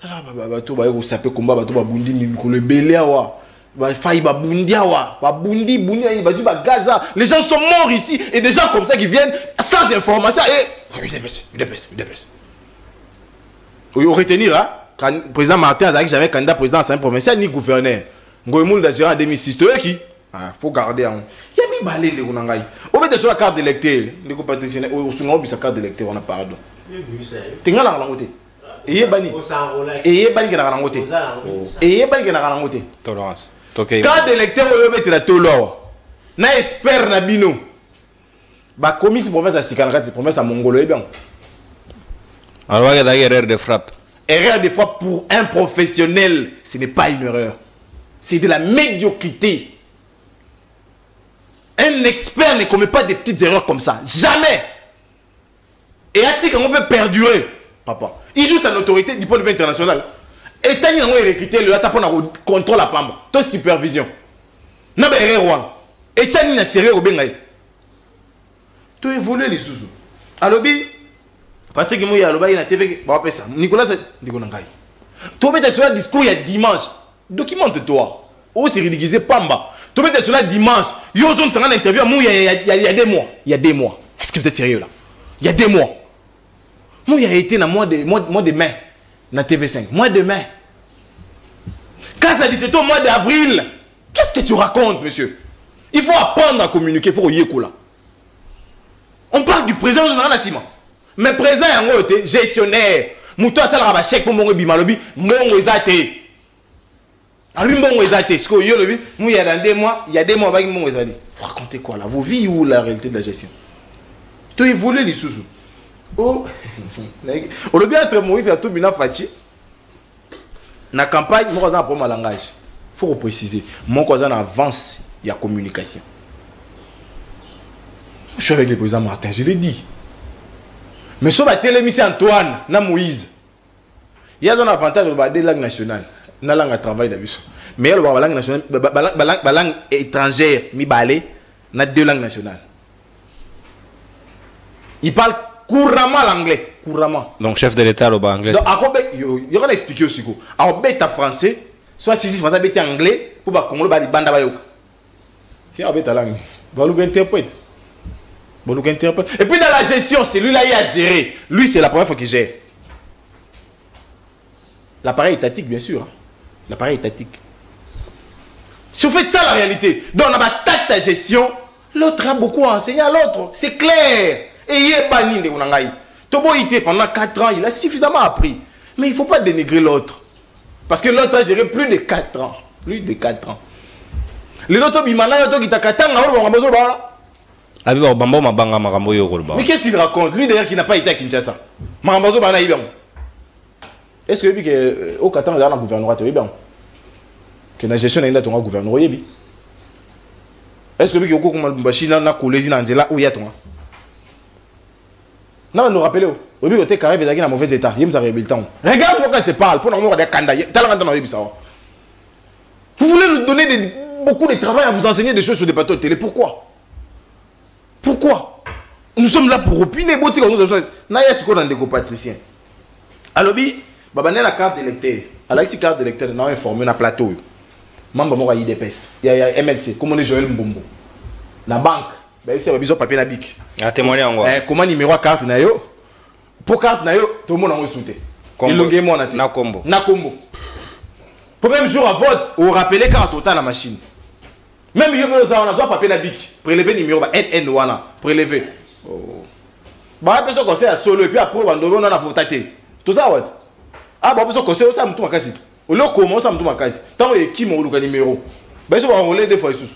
[SPEAKER 4] Ça là, bateau ba sapé combat bateau ba bundi le belé awa. Ba faille ba bundi awa. Ba bundi ba zuba Gaza. Les gens sont morts ici et des gens comme ça qui viennent sans information et UDPS. Vous retenir hein, quand président Martin a dit que j'avais candidat président à l'Assemblée provinciale ni gouverneur. Ngoïmoul d'Agéra en 2006 toi qui faut garder hein. Il y a mis balé les Gunangai. On met sur la carte d'électeur, les compatriotes, au second de sa carte d'électeur, on a pardon. Tenga la langote. Et bani. Et bani qui na langote. Et bani qui na langote.
[SPEAKER 1] Tolérance.
[SPEAKER 4] Carte d'électeur on met la tolo. Na expert na bino. Ba commis province à Sikana, province à Mongolo et bien.
[SPEAKER 1] Alors il y a erreur de frappe.
[SPEAKER 4] Erreur de frappe pour un professionnel, ce n'est pas une erreur. C'est de la médiocrité. Un expert ne commet pas des petites erreurs comme ça. Jamais. Et Atik, on peut perdurer. Papa. Il joue sa autorité du point de vue international. Et tant qu'il a recruté, le tapon a contrôle à Pamba. Toi, supervision. Non, mais erreur. Et tant qu'il a sérieux au Bengaï. Tu évolues les sous. Alors, Patrick Mouya, il a TV. Nicolas, tu mets sur le discours il y a dimanche. Documente-toi. Oh, c'est ridiculisé Pamba. Tu mets sur là dimanche, Yozon s'en a interview il y a des mois. Il y a des mois. Est-ce que vous êtes sérieux là? Il y a des mois. Moi, il a été dans mois de mai. Dans TV5. Mois de mai. Quand ça dit c'est au mois d'avril. Qu'est-ce que tu racontes, monsieur? Il faut apprendre à communiquer. Il faut y là. On parle du président de Nassima. Mais président est en haut, gestionnaire. Mouto a salé chèque pour mon bimalobi. Mon ezate. Alors, bon, ce que il y a dans 2 mois, il y a 2 mois, vous racontez quoi là? Vos vies ou la réalité de la gestion? Tu évolues les sous. Oh, le bien être Moïse a tout bien fait. La campagne, moi, on a un langage. Il faut préciser. Moi, quand on avance, il y a communication. Je suis avec le président Martin, je l'ai dit. Mais sur la télémission Antoine, na Moïse, il y a un avantage de la langue nationale. Na langue à travail d'habitude. mais il y a la langue nationale, la langue étrangère, mi balé, na 2 langues nationales. Il parle couramment l'anglais, couramment.
[SPEAKER 1] Donc chef de l'État le anglais.
[SPEAKER 4] Donc il y a expliqué aussi quoi. Alors bêta français, soit si français bêta anglais pour ba Congo ba di banda ba yoka. Il y a bêta langue. Va nous interprète. Bon, nous interprète. Et puis dans la gestion, c'est lui là il a géré. Lui c'est la première fois qu'il gère. L'appareil étatique bien sûr. Hein. L'appareil étatique. Si vous faites ça la réalité, donc on a ta gestion, l'autre a beaucoup enseigné à l'autre. C'est clair. Et il est banni de Unangaï. Tobo était pendant 4 ans, il a suffisamment appris. Mais il ne faut pas dénigrer l'autre. Parce que l'autre a géré plus de 4 ans. Plus de 4 ans. Les autres bimana, les autres qui mais qu'est-ce qu'il raconte? Lui d'ailleurs qui n'a pas été à Kinshasa. Marambazo bana ibang. Est-ce que au Qatar dans le gouvernement tu ibang? Que la gestion est ton gouvernement yebi. Est-ce que au comme Bachina na collège na nzela où y a ton? Non, nous rappelez au but que tu es carré dans un mauvais état. Regarde pourquoi tu parles. Pour nous avoir des candidats. Vous voulez nous donner beaucoup de travail à vous enseigner des choses sur des plateaux de télé. Pourquoi? Pourquoi? Nous sommes là pour opiner. Naya Siko dans des copatriciens. Alors, Babane la carte d'électeur. Alexis carte d'électeur, nous avons informé un plateau. Membre de l'IDPS. Il y a MLC. Comme on est Joël Mbombo. La banque. C'est un papier na bic. Comment numéro à carte na yo? Pour carte na yo, tout le monde a sauté. Na combo. Na combo. Pour même jour à vote, on rappelait carte total la machine. Même yo on a papier na bic. Prélever numéro ba NN wana, prélever. Ba personne conseil à solo et puis après on a voté. Tout ça what? Ah ba personne conseil ça mtu makasi. On le comment ça mtu makasi. Tant que qui mo luka numéro. Ba ça va rouler des fois sous.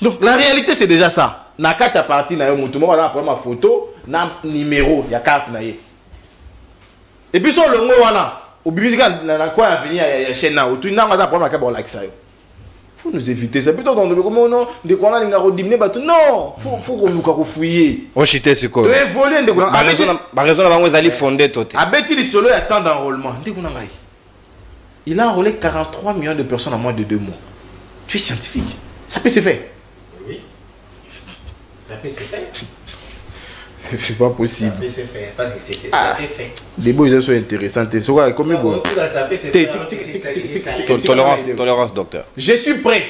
[SPEAKER 4] Donc la réalité c'est déjà ça. Na carte à partir na yo mutu mo na prendre ma photo na numéro ya carte na ye. Et puis sur le ngo wana au bibisika na quoi venir ya chaîne na auto na ngaza prendre ma carte like ça yo. Faut nous éviter ça plutôt on comment non de quoi na ngaro dimner bato non faut qu'on nous ka fouiller.
[SPEAKER 1] On chité ce quoi.
[SPEAKER 4] Évoluer de
[SPEAKER 1] ba raison na bango ezali fondé toté.
[SPEAKER 4] Abeti li solo ya temps d'enrôlement. Ndeko na ngai. Il a enrôlé 43 millions de personnes en moins de 2 mois. Tu es scientifique. Ça peut se faire. C'est pas possible. Ça peut se faire parce que ça s'est fait. Les beaux ils sont intéressants.
[SPEAKER 1] Tolérance, docteur.
[SPEAKER 4] Je suis prêt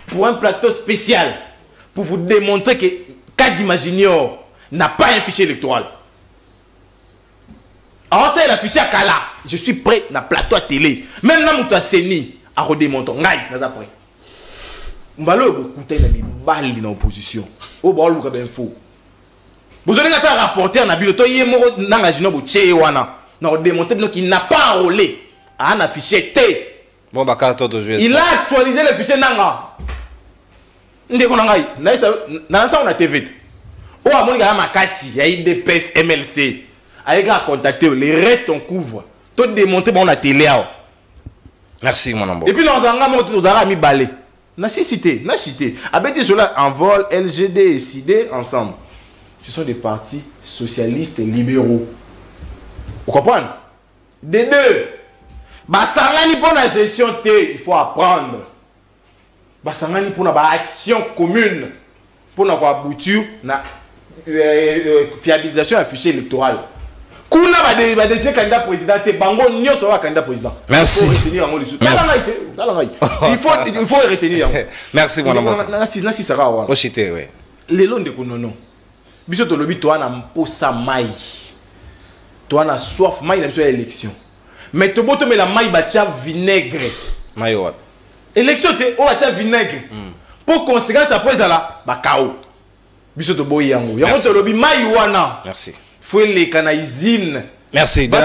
[SPEAKER 4] pour un plateau spécial pour vous démontrer que Kadi Junior n'a pas un fichier électoral. Alors ça il a affiché à Kala. Je suis prêt dans plateau à télé. Même dans mon Seni à redémontrer. Ngai, n'a pas prêt. Mbalo écouter la balle dans l'opposition. Au bord le ben faux. Vous allez rapporter un habit to yemo nangajino bo tché wana. Na démontrer qu'il n'a pas enrôlé à un affiché T.
[SPEAKER 1] Bon bah carte de jouer.
[SPEAKER 4] Il a actualisé le fichier nanga. Ndeko nangai, na ça on a TV. O amoni ga makasi, ya IDPS MLC. Avec la contacter, les restes on couvre. Tout démontrer bon la télé.
[SPEAKER 1] Merci mon ambo.
[SPEAKER 4] Et puis nous avons mis balai. Na cité. Abeti cela en vol, LGD et CID ensemble. Ce sont des partis socialistes et libéraux. Vous comprenez? Des deux. Basangani pour la gestion T, il faut apprendre. Basangani pour la action commune. Pour la aboutir na fiabilisation à fichier électoral. Kuna ba des candidats président T, bango nyo sera candidat président.
[SPEAKER 1] Merci.
[SPEAKER 4] Il faut retenir en mot il faut retenir.
[SPEAKER 1] Merci mon amour.
[SPEAKER 4] Nasi sera wa.
[SPEAKER 1] Ochité oui.
[SPEAKER 4] Les lots de konono. Biso to lobi to na mposa mai. To na soif mai na biso élection. Mais to boto me la mai ba tia vinaigre.
[SPEAKER 1] Mai what?
[SPEAKER 4] Élection te o ba tia vinaigre. Pour conséquence après ça là ba kao. Biso to boy yango. Yango to lobi mai wana.
[SPEAKER 1] Merci.
[SPEAKER 4] Faut les canalisines.
[SPEAKER 1] Merci. De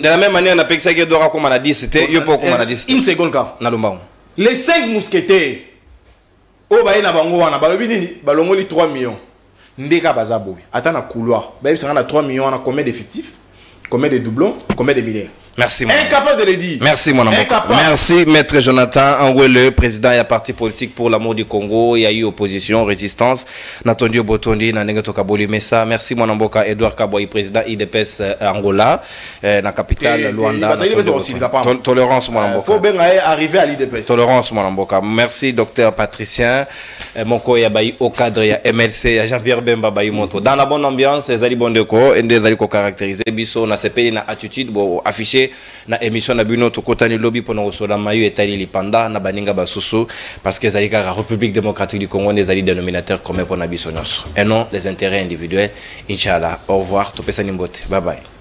[SPEAKER 1] la même manière, on a payé ça qui comme on a dit, c'était comme on a dit.
[SPEAKER 4] Une seconde quand. Les 5 mousquetaires. Oh bah na bango wana balobi nini balongoli 3 millions. Ndeka bazaboui. Attends na couloir. Bah ça on a 3 millions, on a combien d'effectifs? Combien de doublons? Combien de milliards?
[SPEAKER 1] Merci.
[SPEAKER 4] Incapable de le dire.
[SPEAKER 1] Merci mon amour. Merci maître Jonathan Anwele, président et parti politique pour l'amour du Congo. Il y a eu opposition, résistance. Natondio Botondi, Nanengeto Kaboli Messa. Merci mon amboka Edouard Kaboy, président IDPS Angola, la capitale Luanda. Tolérance mon amboka.
[SPEAKER 4] Faut bien arriver à l'IDPS.
[SPEAKER 1] Tolérance mon amboka. Merci docteur Patricien. Moko Yabayi au cadre ya MLC, Jean-Pierre Bemba Bayi Monto. Dans la bonne ambiance, Zali Bondeko, Ende Zali ko caractériser biso na CPI na attitude bo afficher na émission na bino to kotani lobby pour nous soda mayu etali lipanda na baninga basusu parce que Zali ka République démocratique du Congo des alliés dénominateur commun pour na biso nyonso et non les intérêts individuels. Inch'Allah. Au revoir. To pesa nimbote. Bye bye.